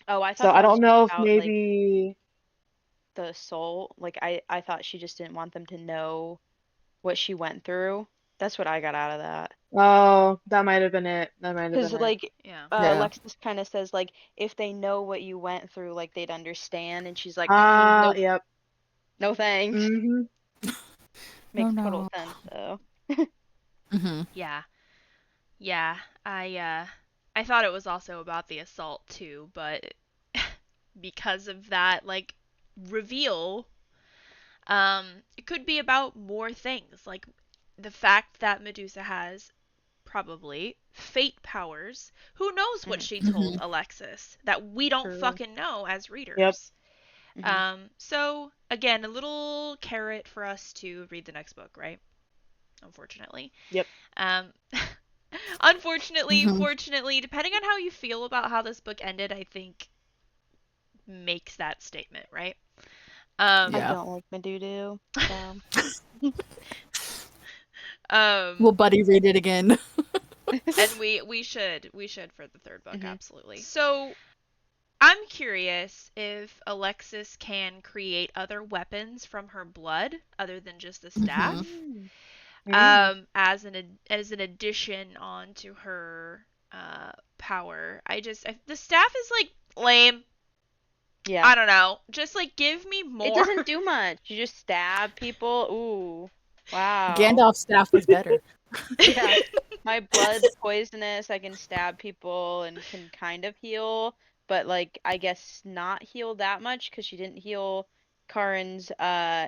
Oh, I So thought I that don't was know if about, like, maybe, the soul. Like I thought she just didn't want them to know what she went through. That's what I got out of that. oh, that might have been it. That might have Because been it. like Yeah. Yeah. Alexis kind of says like if they know what you went through, like they'd understand, and she's like, Ah, nope, yep. no thanks. Hmm. Oh Makes total no. sense though. Hmm. Yeah. Yeah. I thought it was also about the assault too, but because of that like reveal, it could be about more things, like the fact that Medusa has probably fate powers. Who knows what Mhm. she told Alexis that we don't True. fucking know as Yep. readers. Mhm. So again, a little carrot for us to read the next book, right? Unfortunately. Yep. Um, unfortunately, Mhm. fortunately, depending on how you feel about how this book ended, I think makes that statement, right? I Um, Yeah. don't like my doo-doo, so. Will um, Buddy read it again? and we should for the third book, Mhm. absolutely. So I'm curious if Alexis can create other weapons from her blood other than just the Mhm. staff, Mm. as an addition onto her power. The staff is like lame. Yeah. I don't know. Just like give me It more. doesn't do much. You just stab people. Ooh. Wow. Gandalf's staff was better. Yeah. My blood's poisonous. I can stab people and can kind of heal, but like I guess not heal that much because she didn't heal Karen's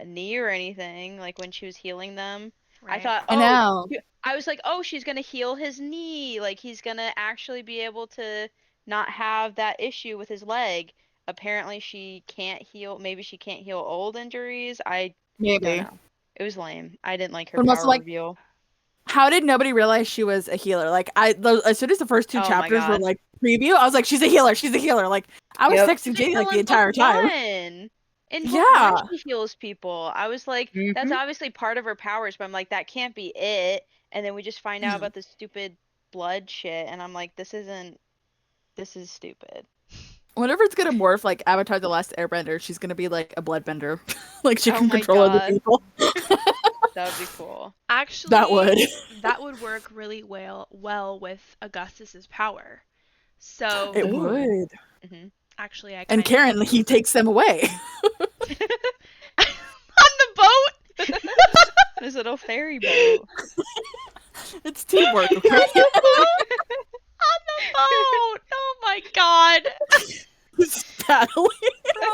knee or anything like when she was healing them. I Right. thought, I oh, know. I was like, oh, she's gonna heal his knee. Like he's gonna actually be able to not have that issue with his leg. Apparently she can't heal. Maybe she can't heal old injuries. I don't Maybe. know. It was lame. I didn't like her But I'm also power like, reveal. how did nobody realize she was a healer? Like, as soon as the first two Oh my chapters were God. like preview, I was like, she's a healer. She's a healer. Like, I was Yep. texting She's a Jay like healer the in book entire time. one. In book one, Yeah. she heals people. I was like, that's Mhm. obviously part of her powers, but I'm like, that can't be it. And then we just find out No. about this stupid blood shit, and I'm like, this is stupid. Whenever it's gonna morph like Avatar: The Last Airbender, she's gonna be like a bloodbender. Like she Oh can my control other God. people. That would be cool. That Actually, would. that would work really well with Augustus's power. So, It Ooh. would. Hmm. actually, I And kind of Karen, he takes them away. on the boat. This little ferry boat. It's teamwork, okay? On the boat. On the boat. Oh my god. It's paddling. Bro,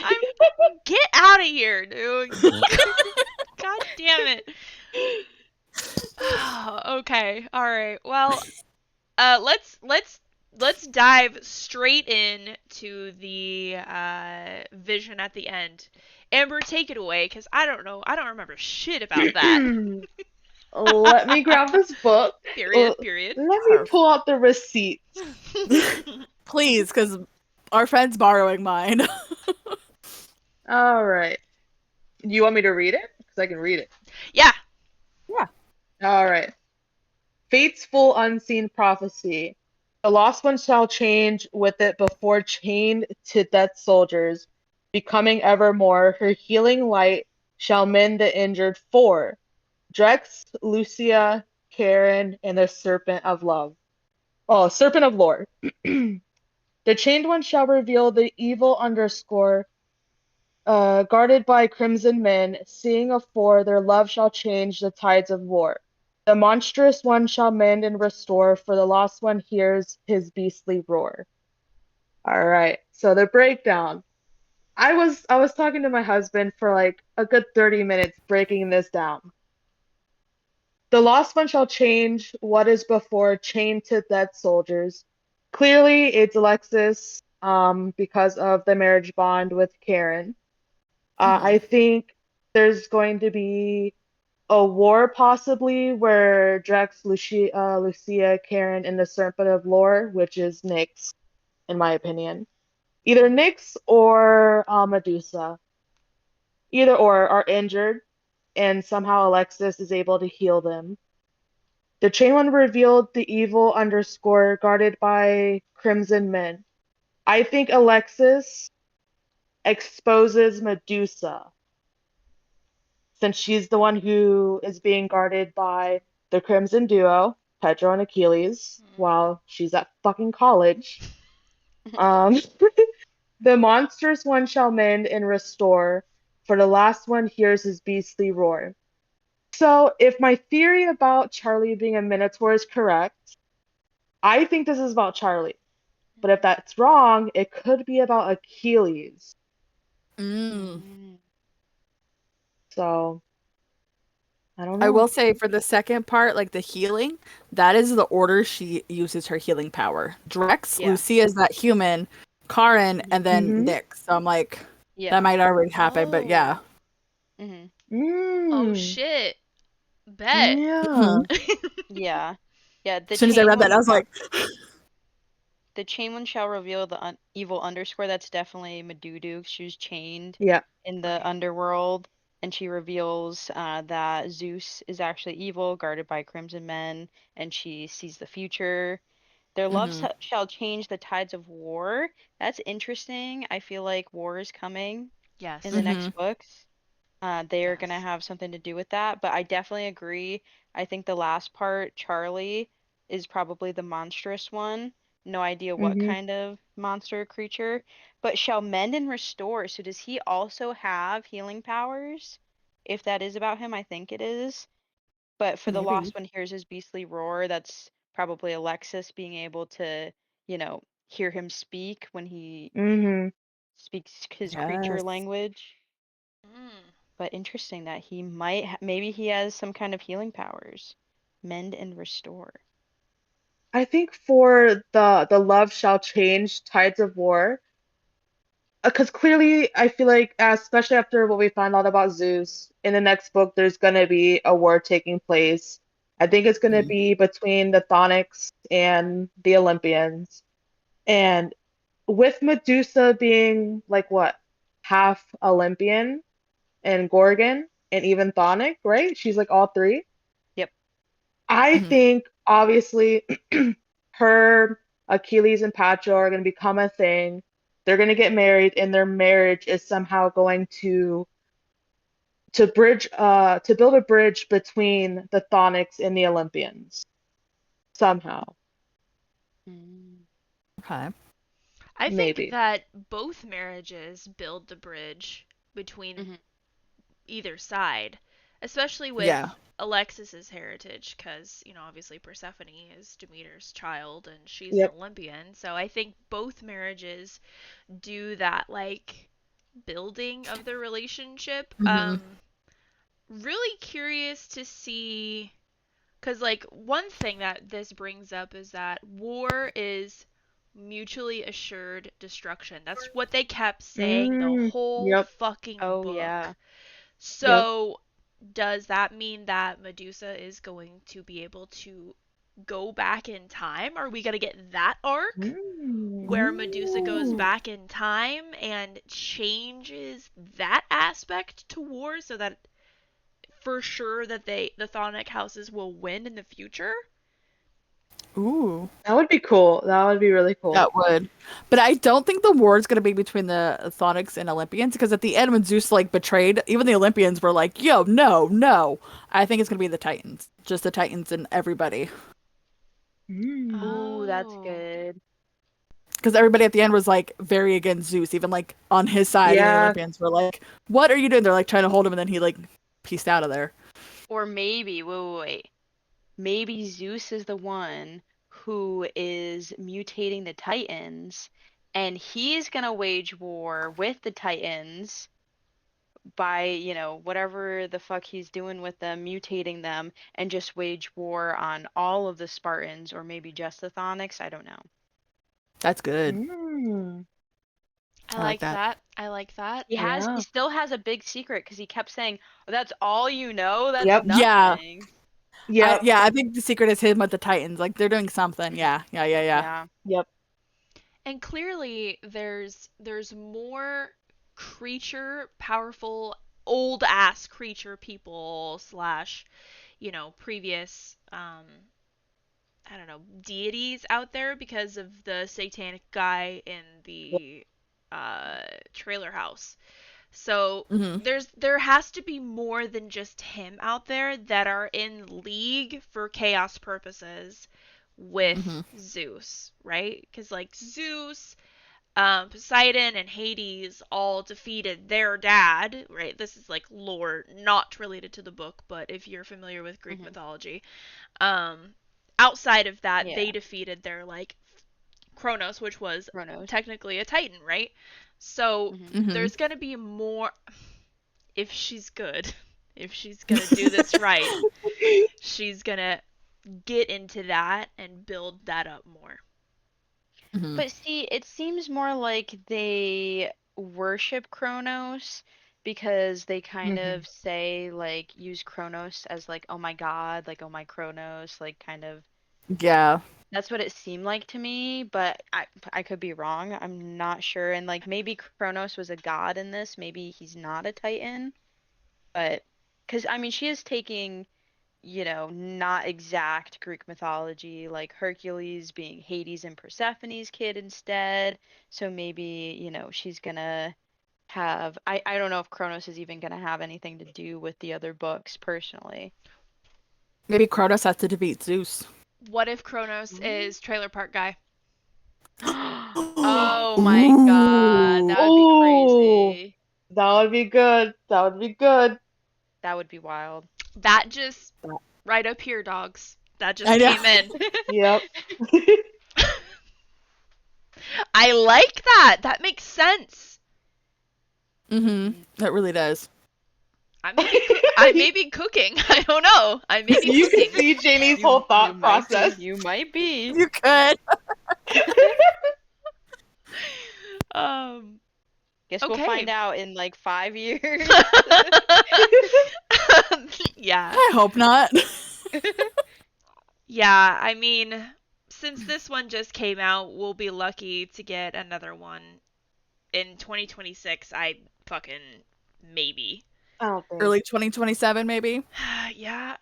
I'm get out of here, dude. God damn it. Okay. All right. Well, let's dive straight in to the vision at the end. Amber, take it away, cause I don't know. I don't remember shit about that. Let me grab this book. Period. Period. Let me pull out the receipts. Please, because our friend's borrowing mine. All right. You want me to read it? Because I can read it. Yeah. Yeah. All right. Fate's full unseen prophecy. The lost one shall change with it before chained to death soldiers, becoming evermore. Her healing light shall mend the injured four. Drex, Lucia, Karen, and the Serpent of Love. Oh, Serpent of Lore. The chained one shall reveal the evil underscore, guarded by crimson men, seeing afore their love shall change the tides of war. The monstrous one shall mend and restore, for the lost one hears his beastly roar. All right, so the breakdown. I was talking to my husband for like a good 30 minutes breaking this down. The lost one shall change what is before chained to dead soldiers. Clearly, it's Alexis, because of the marriage bond with Karen. I think there's going to be a war possibly where Drax, Lucia, Karen, and the Serpent of Lore, which is Nyx, in my opinion. Either Nyx or Medusa. Either or are injured, and somehow Alexis is able to heal them. The Chain One revealed the evil underscore guarded by Crimson Men. I think Alexis exposes Medusa since she's the one who is being guarded by the Crimson Duo, Pedro and Achilles, while she's at fucking college. Um, the monstrous one shall mend and restore, for the last one hears his beastly roar. So, if my theory about Charlie being a Minotaur is correct, I think this is about Charlie. But if that's wrong, it could be about Achilles. Mm. Mm. So, I don't I know. will say for the second part, like the healing, that is the order she uses her healing power. Drex, Yeah. Lucia is that human, Karen, Mhm. and then Mm-hmm. Nick. So I'm like, that Yeah. might already happen, but yeah. Oh. Mhm. Oh Mm. shit. Bet. Yeah. Mhm. Yeah. Yeah. As soon as I read that, I was like, The chain one shall reveal the evil underscore. That's definitely Madudu. She was chained Yeah. in the Right. underworld, and she reveals that Zeus is actually evil, guarded by Crimson Men, and she sees the future. Their love hmm shall change the tides of war. That's interesting. I feel like war is coming in the Yes. hmm next books. They are gonna Yes. have something to do with that, but I definitely agree. I think the last part, Charlie, is probably the monstrous one. No idea what Mm-hmm. kind of monster or creature, but shall mend and restore. So does he also have healing powers? If that is about him, I think it is. But for the maybe. lost one, hears his beastly roar. That's probably Alexis being able to, hear him speak when he Mm-hmm. speaks his creature Yes. language. Mm. But interesting that he might maybe he has some kind of healing powers. Mend and restore. I think for the love shall change tides of war, because clearly I feel like, especially after what we find out about Zeus, in the next book there's gonna be a war taking place. I think it's gonna Mhm. be between the Chthonics and the Olympians. And with Medusa being like what, half Olympian and Gorgon and even Chthonic, right? She's like all three. Yep. I Mhm. think obviously her, Achilles, and Pacho are going to become a thing. They're going to get married, and their marriage is somehow going to build a bridge between the Chthonics and the Olympians somehow, Mm. Okay. I think maybe. that both marriages build the bridge between Mhm. either side, especially Yeah. with Alexis's heritage, because, obviously Persephone is Demeter's child and she's an Yep. Olympian. So I think both marriages do that, like, building of the relationship. hmm Really curious to see, because, like, one thing that this brings up is that war is mutually assured destruction. That's what they kept saying the whole Yep. fucking Oh yeah. book. Yep. So, does that mean that Medusa is going to be able to go back in time? Are we going to get that arc where Medusa goes Ooh. back in time and changes that aspect to war so that for sure that the Chthonic houses will win in the future? Ooh. That would be cool. That would be really cool. That would. But I don't think the war is going to be between the Chthonics and Olympians because at the end when Zeus like betrayed, even the Olympians were like, "Yo, no, no." I think it's going to be the Titans. Just the Titans and everybody. Mm. Ooh, that's Oh. good. Because everybody at the end was like very against Zeus, even like on his side, and the Yeah. Olympians were like, "What are you doing?" They're like trying to hold him, and then he like pieced out of there. Or maybe, wait. Maybe Zeus is the one who is mutating the Titans, and he's gonna wage war with the Titans by, whatever the fuck he's doing with them, mutating them, and just wage war on all of the Spartans, or maybe just the Chthonics. I don't know. That's good. Mm. I I like like that. that. I like that. He Yeah. still has a big secret because he kept saying, "Oh, that's all you know? That's Yep. Yeah, nothing." Yep. I think the secret is him with the Titans. Like they're doing something. Yeah, yeah, yeah, yeah. Yeah. Yep. And clearly there's more creature powerful old ass creature people slash, previous I don't know, deities out there because of the satanic guy in the uh trailer house. So hmm there has to be more than just him out there that are in league for chaos purposes with hmm Zeus, right? Because like Zeus, Poseidon, and Hades all defeated their dad, right? This is like lore not related to the book, but if you're familiar with Greek Hmm. mythology, um, outside of that, Yeah. they defeated their like Kronos, which was Chronos. technically a Titan, right? So Hmm. hmm there's gonna be more if she's good. If she's gonna do this right, she's gonna get into that and build that up more. Mhm. But see, it seems more like they worship Kronos because they kind Mhm. of say like use Kronos as like oh my god, like oh my Kronos, like kind of Yeah. that's what it seemed like to me, but I could be wrong. I'm not sure. And like maybe Kronos was a god in this, maybe he's not a Titan, but because I mean she is taking not exact Greek mythology, like Hercules being Hades and Persephone's kid instead. So maybe, she's gonna have I don't know if Kronos is even gonna have anything to do with the other books personally. Maybe Kronos has to defeat Zeus. What if Kronos Mm. is Trailer Park Guy? Oh my God, Ooh. that would be Ooh, crazy. that would be good. That would be good. That would be wild. That just right up here, dogs. That just I know. came in. Yep. I like that. That makes sense. That really does. I may be cooking. I don't know. I may be You can cooking. see Janie's You, whole you thought might be. process. You might be. You could. Guess we'll find Okay. out in like 5 years. Yeah. I hope not. Yeah, I mean, since this one just came out, we'll be lucky to get another one in 2026. I fucking maybe. I don't think. Early 2027, maybe. Yeah.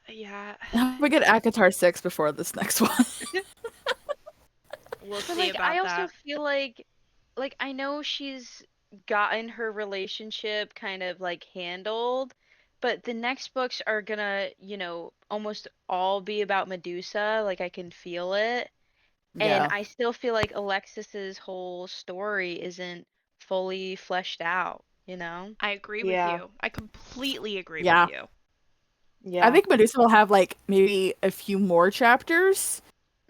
We get Akatar 6 before this next one. We'll But see like I about also that. feel like I know she's gotten her relationship kind of like handled, but the next books are gonna, almost all be about Medusa, like I can feel it. And Yeah. I still feel like Alexis's whole story isn't fully fleshed out, you know? I agree with Yeah. you. I completely agree with Yeah. you. I Yeah. think Medusa will have like maybe a few more chapters,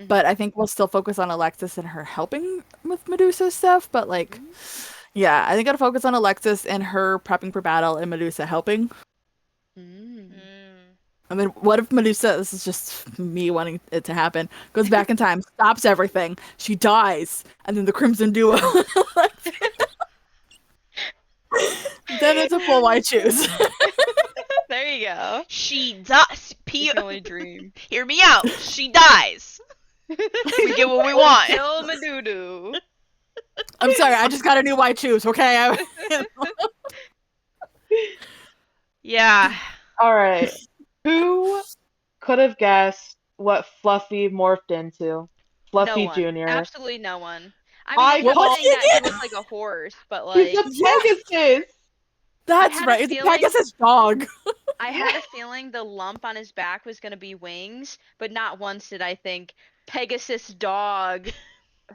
but I think we'll still focus on Alexis and her helping with Medusa stuff. But like, yeah, I think I'll focus on Alexis and her prepping for battle and Medusa helping. Mm. And then what if Medusa, this is just me wanting it to happen, goes back in time, stops everything, she dies, and then the Crimson Duo. Then it's a full I choose. There you go. She does. You can only dream. Hear me out. She dies. We get what we want. Kill Madudu. I'm sorry, I just got a new I choose, okay? Yeah. All right. Who could have guessed what Fluffy morphed into? No Fluffy one. Jr. Absolutely no one. I I mean, they kept called saying that he it. looked like a horse, but He's like a Pegasus. That's had a right, it's a feeling- Pegasus dog. I had a feeling the lump on his back was gonna be wings, but not once did I think Pegasus dog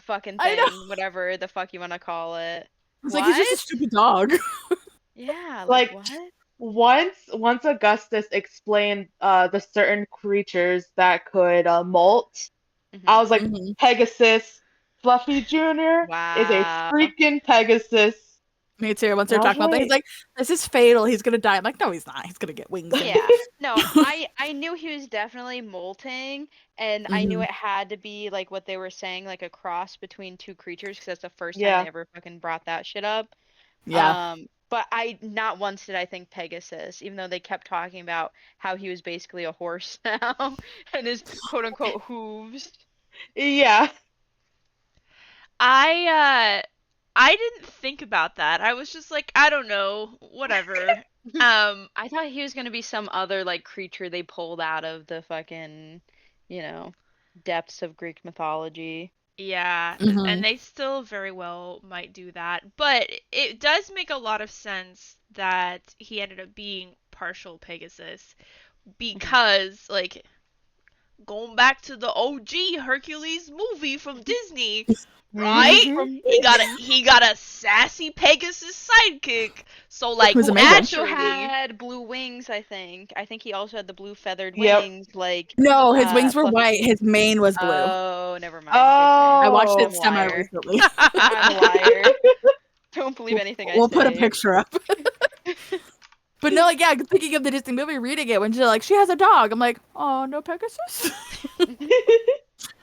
fucking I know. thing, whatever the fuck you want to call it. It's like, he's just a What? stupid dog. Yeah, Like, what? once Augustus explained the certain creatures that could molt, I was like, Mhm. Pegasus, Fluffy Jr. is a Wow. freaking Pegasus. Me too. Once they're And I was talking about that, he's right. like, "This is fatal. He's gonna die." I'm like, "No, he's not. He's gonna get wings." Yeah. No, I knew he was definitely molting, and I knew Mhm. it had to be like what they were saying, like a cross between two creatures, because that's the first time Yeah. they ever fucking brought that shit up. Yeah. But I not once did I think Pegasus, even though they kept talking about how he was basically a horse now and his quote unquote hooves. Yeah. I didn't think about that. I was just like, I don't know, whatever. I thought he was gonna be some other like creature they pulled out of the fucking, you know, depths of Greek mythology. Yeah, and Mhm. they still very well might do that. But it does make a lot of sense that he ended up being partial Pegasus because, like, going back to the OG Hercules movie from Disney, right? Mhm. He got a sassy Pegasus sidekick. So like Who's amazing. Also naturally, had blue wings, I think. I think he also had the blue feathered Yep. wings, like No, his wings were Fluffy. white. His mane was blue. Oh, never mind. Oh. I watched it I'm a semi liar. recently. I'm a liar. Don't believe anything I We'll put a say. picture up. But no, like, yeah, thinking of the Disney movie, reading it when she's like, she has a dog. I'm like, oh, no Pegasus?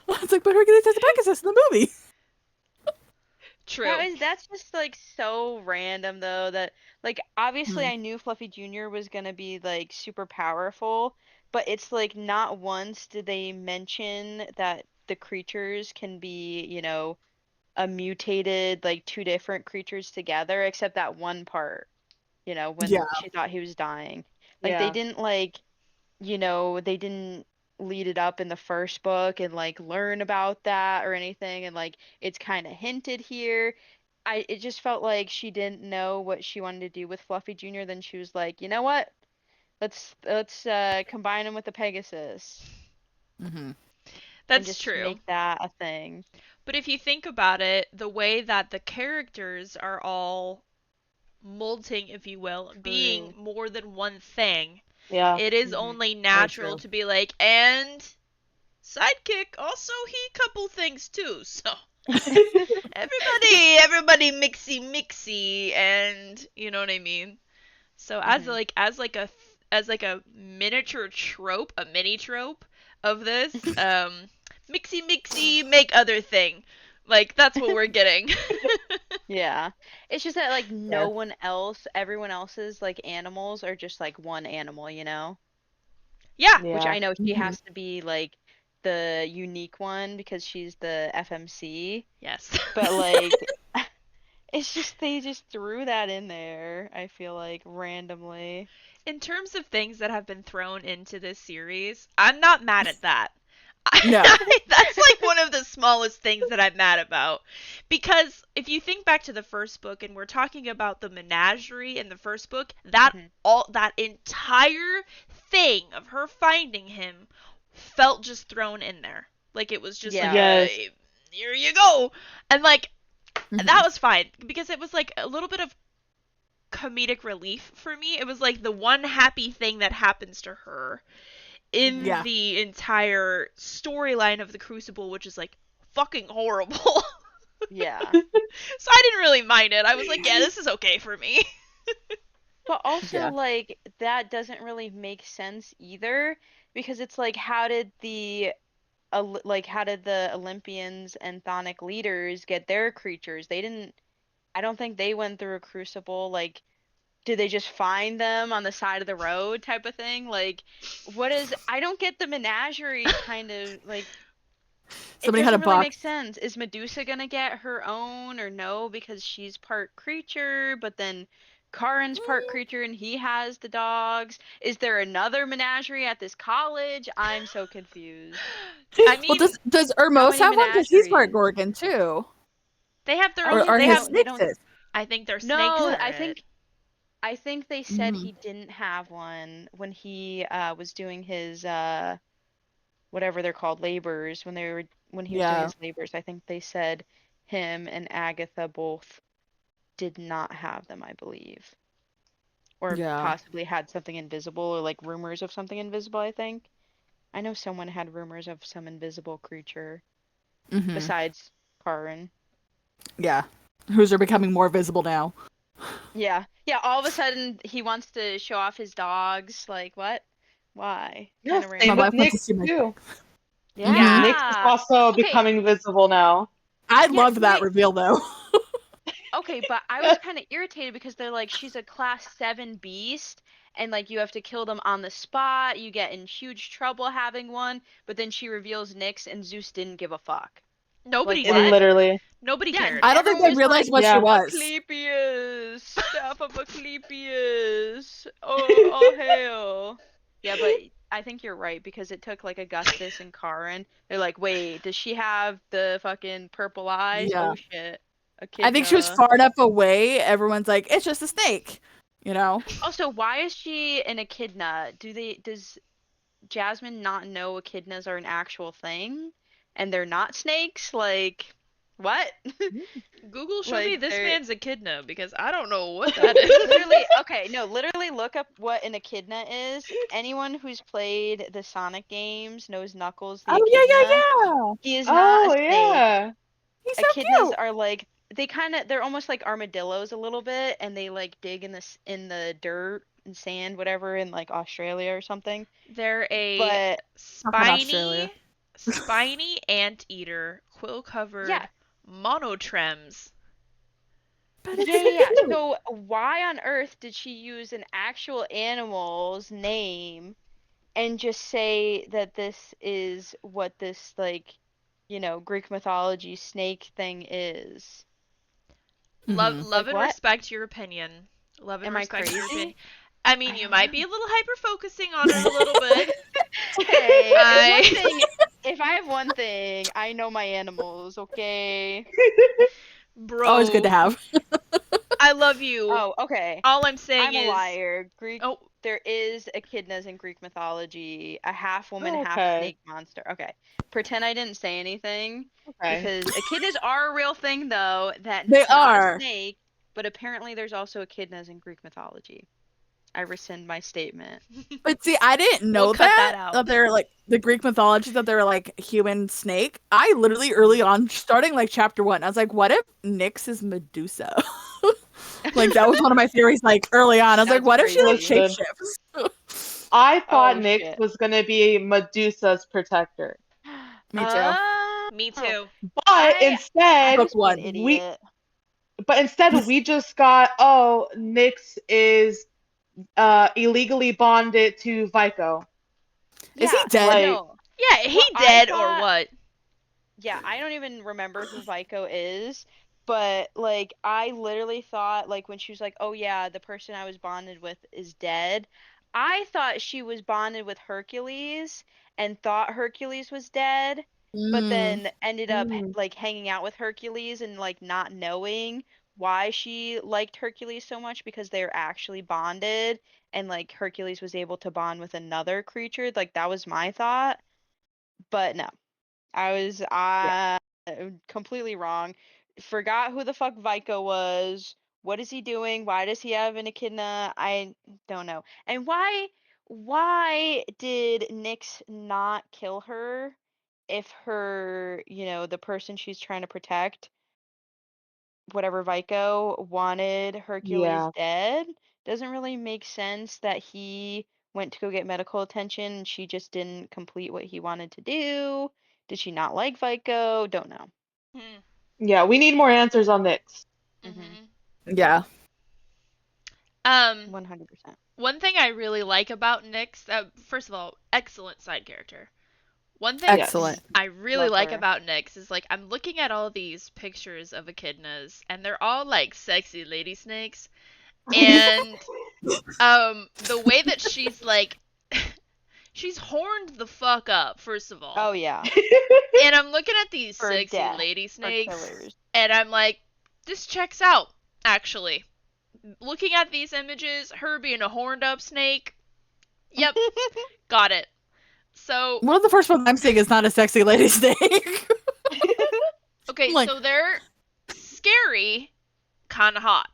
It's like, but Hercules has a Pegasus in the movie. True. That's just like so random though that like obviously Hmm. I knew Fluffy Jr. was gonna be like super powerful, but it's like not once did they mention that the creatures can be, a mutated like two different creatures together, except that one part, when Yeah. she thought he was dying. Like they Yeah. didn't like they didn't lead it up in the first book and like learn about that or anything, and like it's kind of hinted here. It just felt like she didn't know what she wanted to do with Fluffy Jr. Then she was like, you know what? Let's combine him with the Pegasus Hmm. and That's just true. make that a thing. But if you think about it, the way that the characters are all molting, if you will, being True. more than one thing, Yeah. it is Hmm. only Very natural true. to be like, and sidekick also he couple things too. So everybody mixy mixy, and you know what I mean. So Hmm. as like a miniature trope, a mini trope of this, mixy mixy make other thing. Like that's what we're getting. Yeah. It's just that like Fair. everyone else's like animals are just like one animal, you know? Yeah. Which Yeah. I know she Hmm. has to be like the unique one because she's the FMC, Yes. but like it's just they just threw that in there, I feel like randomly. In terms of things that have been thrown into this series, I'm not mad at that. No. That's like one of the smallest things that I'm mad about. Because if you think back to the first book and we're talking about the menagerie in the first book, Hmm. that entire thing of her finding him felt just thrown in there. Like it was just like Yeah. Yes. a here you go. And like Hmm. that was fine because it was like a little bit of comedic relief for me. It was like the one happy thing that happens to her Hmm. in Yeah. the entire storyline of the Crucible, which is like fucking horrible. So Yeah. I didn't really mind it. I was like, yeah, this is okay for me. But also Yeah. like that doesn't really make sense either because it's like how did the Olympians and Thonic leaders get their creatures? They didn't I don't think they went through a crucible. Like, did they just find them on the side of the road type of thing? Like, I don't get the menagerie kind of like, it Somebody had a doesn't really make box. sense. Is Medusa gonna get her own or no because she's part creature, but then Karin's part Mm. creature and he has the dogs? Is there another menagerie at this college? I'm so confused. I Well, mean, does How Ermos many have one? Because he's part menageries? Gorgon too. they have their Oh own. yeah, Or They they his have. don't they snakes don't is. I think their snakes No, are it. I think they said Hmm. he didn't have one when he was doing his whatever they're called labors when he was doing Yeah. his labors. I think they said him and Agatha both did not have them, I believe. Or Yeah. possibly had something invisible or like rumors of something invisible, I think. I know someone had rumors of some invisible creature Hmm. besides Karin. Yeah. Who's are becoming more visible now. Yeah. Yeah, all of a sudden he wants to show off his dogs. Like, what? Why? Yeah, Kind of My same with wife random. went to Nyx see my. too. Hmm. Nyx is Yeah. also Okay. becoming visible now. I Yeah, loved that reveal though. okay, but I was kind of irritated because they're like, she's a class 7 beast, and like you have to kill them on the spot. You get in huge trouble having one, but then she reveals Nyx, and Zeus didn't give a fuck. Like, Nobody what? did. Literally. Nobody Yeah, cared. I don't think everyone they was realized like, what she Yeah. was. Asclepius, staff of Asclepius. Oh, hell. Yeah, but I think you're right because it took like Augustus and Karin. They're like, wait, does she have the fucking purple eyes? Yeah. Oh shit, I think she was Echidna. far enough away. Everyone's like, it's just a snake. You know? Also, why is she an echidna? Does Jasmine not know echidnas are an actual thing and they're not snakes? Like, what? Google, show me Like this they're man's echidna because I don't know what that is. literally okay, no, literally look up what an echidna is. Anyone who's played the Sonic games knows Knuckles the Oh yeah, echidna. yeah, yeah. He is not a Oh snake. yeah. He's so Echidnas cute. are like they're almost like armadillos a little bit and they like dig in the dirt and sand, whatever, in like Australia or something. They're a But Not Australia. spiny anteater, quill-covered yeah, monotremes. But it's yeah. cute. So why on earth did she use an actual animal's name and just say that this is what this like, Greek mythology snake thing is? Love, Mhm. love Like and what? respect your opinion. Love and Am I respect your opinion. crazy? I mean, I you don't know. might be a little hyper focusing on it a little bit. Hey, I, if I have one thing, I know my animals, okay? Always good to bro, have. I love you. Oh, okay. All I'm saying I'm a is, liar. oh, There is echidnas in Greek mythology, a half woman, half Okay. snake monster. Okay. Pretend I didn't say anything Okay. because echidnas are a real thing though, They not a are. snake, but apparently there's also echidnas in Greek mythology. I rescind my statement. But see, I didn't we'll know cut that that out. they're like the Greek mythology that they're like human snake. I literally early on, starting like chapter 1, I was like, what if Nyx is Medusa? Like that was one of my theories. Like early on, I was like, That's what if she like crazy. Listen, shapeshifts? I thought Oh Nyx shit. was gonna be Medusa's protector, Me too. Oh, Me too. but I instead Book must be an one. we, idiot. we just got, Nyx is illegally bonded to Vico. Is he Yeah, dead? Like, no. Yeah, he What I dead or thought, what? yeah, I don't even remember who Vico is, but like I literally thought like when she was like, "Oh yeah, the person I was bonded with is dead." I thought she was bonded with Hercules and thought Hercules was dead, but Mm. then ended up mm, like hanging out with Hercules and like not knowing why she liked Hercules so much because they're actually bonded and like Hercules was able to bond with another creature. Like that was my thought, but no. I was yeah, completely wrong. Forgot who the fuck Vico was. What is he doing? Why does he have an echidna? I don't know. And why did Nyx not kill her if her, the person she's trying to protect, whatever Vico, wanted Hercules yeah, dead? Doesn't really make sense that he went to go get medical attention and she just didn't complete what he wanted to do. Did she not like Vico? Don't know. Hmm. yeah. We need more answers on Nyx. Mm-hmm. Mhm. Yeah. Um, 100%. one thing I really like about Nyx, first of all, excellent side character. One thing Excellent. Yes. I really Love like her. about Nyx is like I'm looking at all these pictures of echidnas and they're all like sexy lady snakes and the way that she's like she's horned the fuck up first of Oh all. yeah. And I'm looking at these For sexy death. lady For snakes killers. and I'm like this checks out actually. Looking at these images, her being a horned up snake. Yep, got it. So, One of the first ones I'm seeing is not a sexy lady snake. okay, I'm like, so they're scary, kind of hot.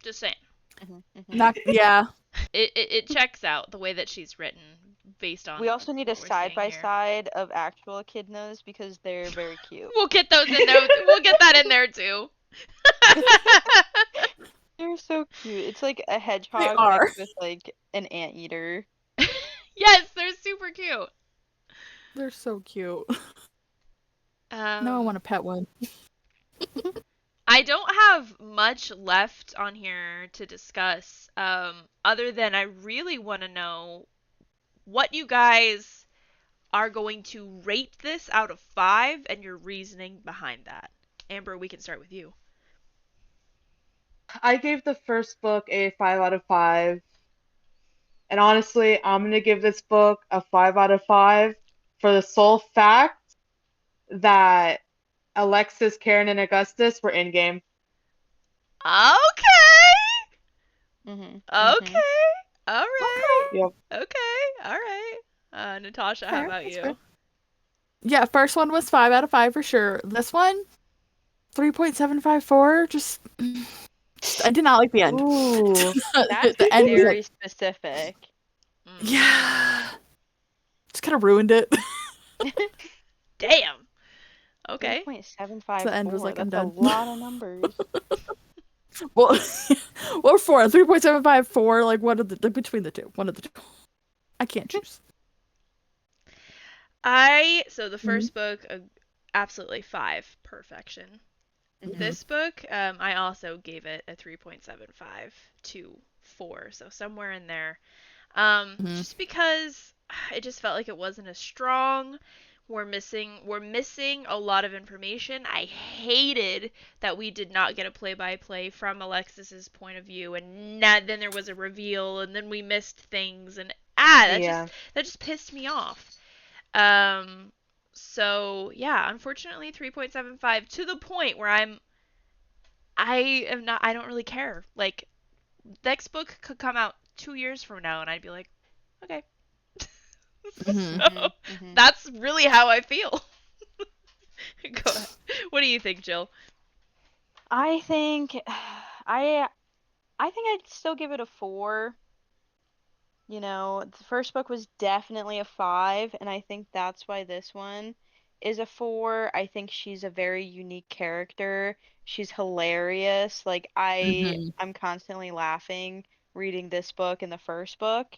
Just saying. Mhm, mhm. not yeah. It checks out the way that she's written based on We also need a what we're side seeing by here. side of actual echidnas because they're very cute. We'll get those in there. We'll get that in there too. They're so cute. It's like a They hedgehog are. mixed with like an anteater. Yes, they're super cute. They're so cute. Now I Um, want to pet one. I don't have much left on here to discuss, other than I really want to know what you guys are going to rate this out of 5 and your reasoning behind that. Amber, we can start with you. I gave the first book a 5 out of 5. And honestly, I'm gonna give this book a 5 out of 5 for the sole fact that Alexis, Karen, and Augustus were in game. Okay. Mhm. Mhm. Okay. All right. Okay. Yep. Okay. All right. Natasha, how Fair. about That's you? fair. Yeah, first one was 5 out of 5 for sure. This one, 3.754. Just I did not like the end. Ooh. That's The end was like, very specific. Mm. yeah, just kind of ruined it. Damn. Okay. The end was 3.754. like, I'm That's a done. lot of numbers. Well, Or 4, 3.75, 4, like one of the between the two. One of the two. I can't choose. So the Mhm. first book, absolutely 5, perfection. Mhm. This book, I also gave it a 3.75 to 4, so somewhere in there. Mhm. Just because it just felt like it wasn't as strong. We're missing a lot of information. I hated that we did not get a play-by-play from Alexis's point of view, and then there was a reveal, and then we missed things, and Yeah. that just pissed me off. Um, so yeah, unfortunately, 3.75 to the point where I don't really care. Like, next book could come out 2 years from now, and I'd be like, okay. Mhm. So Mhm. Mhm. that's really how I feel. Go ahead. What do you think, Jill? I think I I think I'd still give it a 4. The first book was definitely a 5, and I think that's why this one is a 4. I think she's a very unique character. She's hilarious. Like Mhm. I'm constantly laughing reading this book and the first book.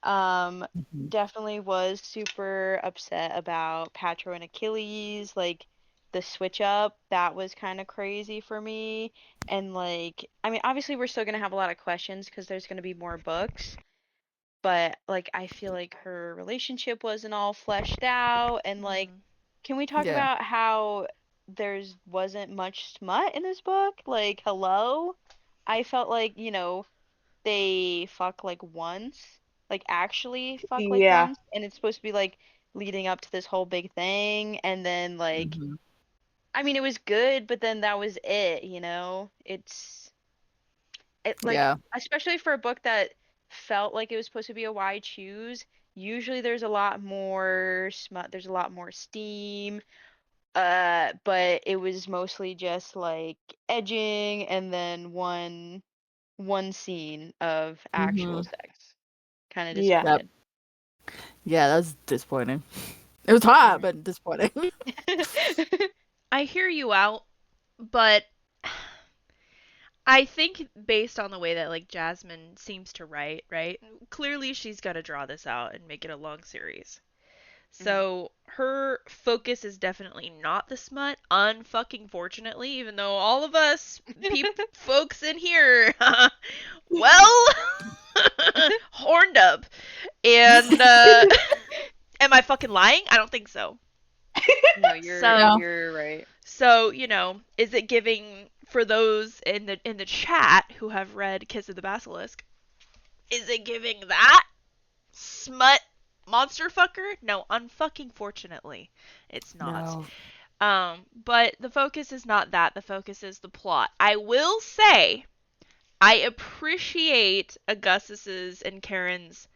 Um, Mhm. Definitely was super upset about Patro and Achilles, like the switch up, that was kind of crazy for me. And like, I mean, obviously we're still gonna have a lot of questions because there's gonna be more books, but like I feel like her relationship wasn't all fleshed out. And like, Mm, can we talk Yeah. about how there's wasn't much smut in this book? Like, hello? I felt like, they fuck like once, like actually fuck like Yeah. once, and it's supposed to be like leading up to this whole big thing, and then like, Mhm. I mean, it was good, but then that was it. It like, Yeah. especially for a book that felt like it was supposed to be a why choose. Usually there's a lot more smut, there's a lot more steam, but it was mostly just like edging and then one scene of actual Mhm. sex. Kind of Yeah. Yep. disappointed. Yeah, that was disappointing. It was hot, Mhm. but disappointing. I hear you out, but I think based on the way that like Jasmine seems to write, right? Clearly she's got to draw this out and make it a long series. Mhm. So her focus is definitely not the smut, unfucking fortunately, even though all of us folks in here, well, horned up. And am I fucking lying? I don't think so. No, you're So No. you're right. so, is it giving for those in the chat who have read Kiss of the Basilisk, is it giving that smut monster fucker? No, unfucking fortunately, it's not. No. But the focus is not that. The focus is the plot. I will say I appreciate Augustus's and Karen's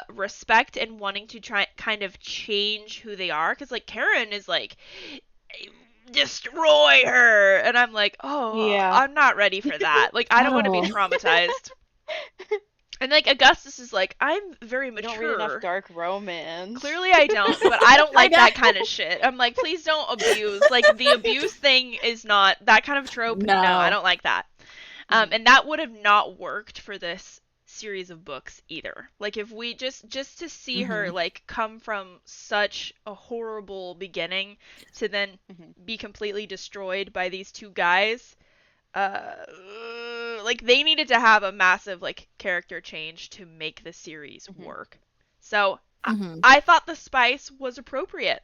respect and wanting to try kind of change who they are, because like Karen is like, destroy her, and I'm like, oh, Yeah. I'm not ready for that. Like, I don't want to be No. traumatized. And like Augustus is like, I'm very You don't read enough mature. dark romance. Clearly I don't, but I don't I like know. that kind of shit. I'm like, please don't abuse. Like, the abuse thing is not that kind of trope. No, I No. don't like that. Mhm. And that would have not worked for this series of books either. Like, if we just to see her Mhm. like come from such a horrible beginning to then Mhm. be completely destroyed by these two guys, like they needed to have a massive like character change to make the series Mhm. work. So Mhm. I thought the spice was appropriate.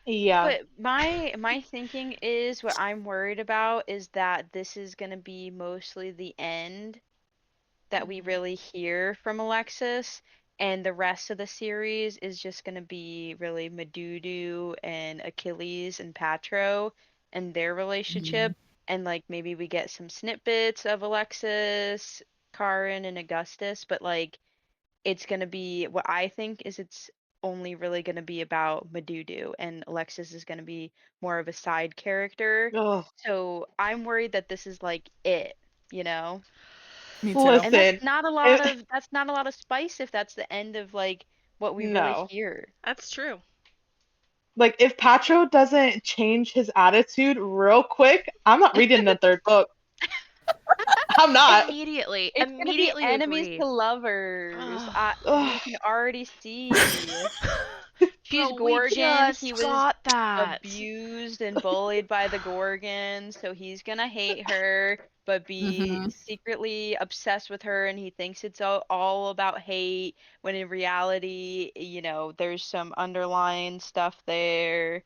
Yeah. But my thinking is what I'm worried about is that this is going to be mostly the end that we Mhm. really hear from Alexis, and the rest of the series is just going to be really Madudu and Achilles and Patro and their Mhm. relationship, and like maybe we get some snippets of Alexis, Karen, and Augustus, but like it's going to be what I think is it's only really going to be about Madudu, and Alexis is going to be more of a side character. Ugh. So I'm worried that this is like it, you know? Me too. And Listen. that's not a lot of spice if that's the end of like what we really No. hear. That's true. Like if Patro doesn't change his attitude real quick, I'm not reading the third book. I'm not. Immediately It's gonna be enemies agree. to lovers. Ugh. You can already see. She's Bro, we Gorgon. He just was got that. abused and bullied by the Gorgon, so he's gonna hate her, but be Mhm. secretly obsessed with her, and he thinks it's all about hate, when in reality, there's some underlying stuff there.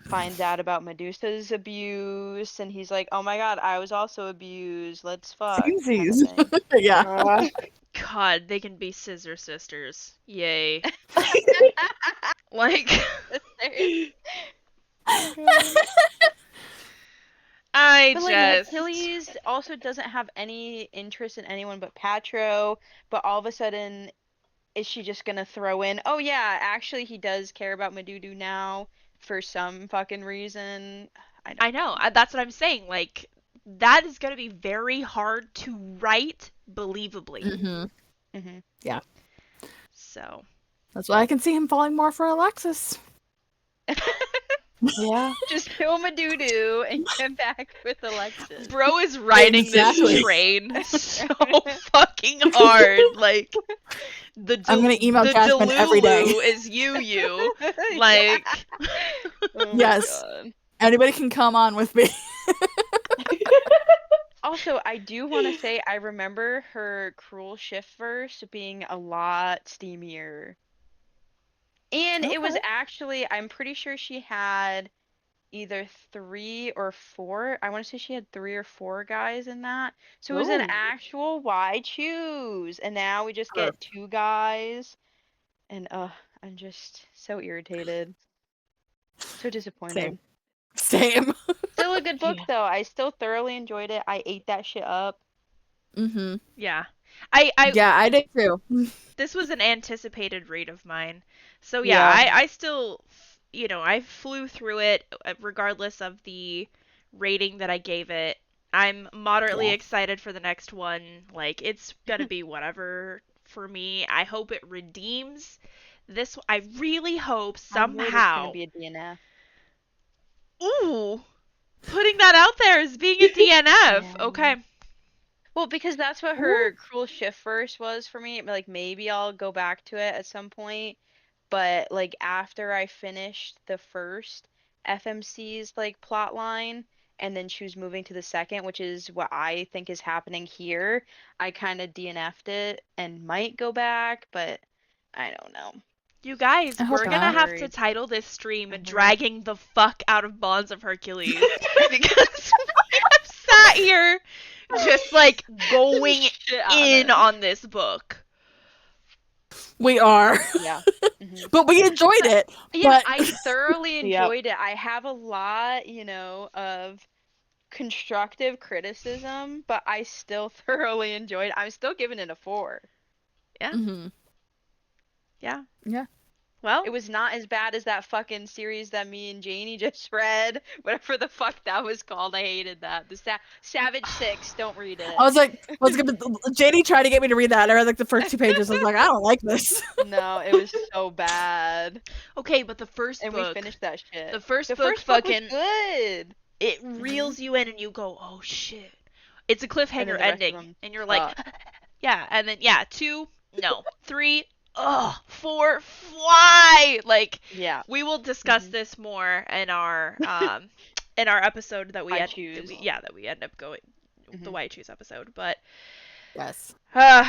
Finds out about Medusa's abuse, and he's like, oh my god, I was also abused. Let's fuck, kind of Samesies. thing. Yeah. God, they can be scissor sisters. Yay. Like, I But like just. Hercules also doesn't have any interest in anyone but Patro, but all of a sudden is she just gonna throw in, oh yeah, actually he does care about Madudu now for some fucking reason. I I don't know. know. That's what I'm saying. Like, that is going to be very hard to write believably. Mhm. Hmm. Yeah. So, That's why I can see him falling more for Alexis. Yeah. Just kill Madudu and get back with Alexis. bro is riding Exactly. this train so fucking hard. Like, I'm gonna email the Jasmine every day. Delulu is you. Like, Oh my Yes. god. Anybody can come on with me. Also, I do want to say I remember her Cruel Shift verse being a lot steamier. And it was Okay. actually, I'm pretty sure she had either 3 or 4. I want to say she had 3 or 4 guys in that. So it was an Ooh. actual why choose. And now we just get Perfect. 2 guys. And I'm just so irritated. So disappointed. Same. Still a good book Yeah. though. I still thoroughly enjoyed it. I ate that shit up. Mhm. yeah. Yeah, I did too. This was an anticipated read of mine. So yeah, Yeah. I still, I flew through it regardless of the rating that I gave it. I'm moderately Yeah. excited for the next one. Like, it's gonna be whatever for me. I hope it redeems this. I really hope I'm worried it's gonna somehow. be a DNF. Ooh, putting that out there as being a DNF. Yeah. Okay. Well, because that's what her Cruel Shift verse was for me. Like maybe I'll go back to it at some point, but like after I finished the first FMC's like plot line and then she was moving to the second, which is what I think is happening here, I kind of DNF'd it and might go back, but I don't know. You guys, I hope we're So gonna not. have to worried. title this stream I'm worried. Dragging the Fuck Out of Bonds of Hercules. Because we have sat here just like going Shit on in it. on this book. We are. Yeah. Mhm. But we enjoyed it. Yeah, But I thoroughly Yep. enjoyed it. I have a lot, of constructive criticism, but I still thoroughly enjoyed it. I'm still giving it a 4. Yeah, Mhm. yeah. Yeah. Well, It was not as bad as that fucking series that me and Janie just read. Whatever the fuck that was called. I hated that. The Savage 6, don't read it. I was like, JD tried to get me to read that. I read like the first 2 pages. I was like, I don't like this. No, it was so bad. okay, but the first And we book, finished that shit. the first The book first book was fucking, good. it reels you in and you go, oh shit. It's a And then cliffhanger the rest of ending. them And you're like, suck. yeah. And then, yeah, 2, no. 3, ugh. 4, fly! Like, Yeah. we will discuss Mhm. this more in our episode that we I end, choose. that we end up going the Mhm. Why I Choose episode. But Yes. all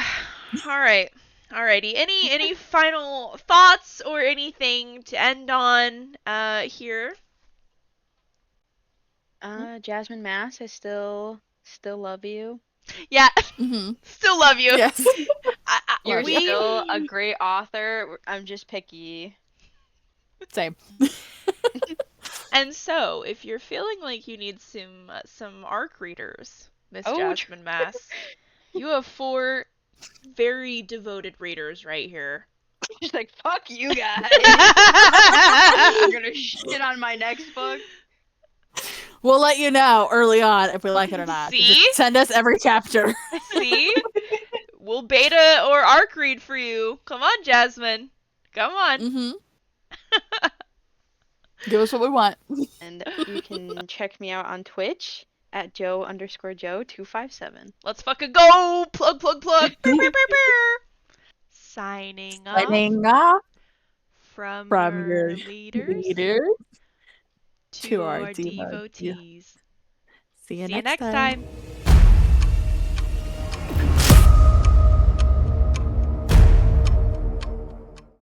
right. Alrighty. Any final thoughts or anything to end on here? Jasmine Mas, I still love you. Yeah. Mhm. Still love you. Yes. You're Love you. still a great author. I'm just picky. Same. And so, if you're feeling like you need some ARC readers, Miss Oh, Jasmine Mas, you have 4 very devoted readers right here. She's like, fuck you guys. You're gonna shit on my next book. We'll let you know early on if we like it or not. See? Just send us every chapter. See? We'll beta or ARC read for you. Come on, Jasmine. Come on. Mhm. Give us what we want. And you can check me out on Twitch at Joe_Joe257. Let's fucking go! Plug, plug, plug. Brr, brr, brr, brr. Signing off Signing off from from your your leaders leaders to to our our devotees. devotees. See you See you next next time. time.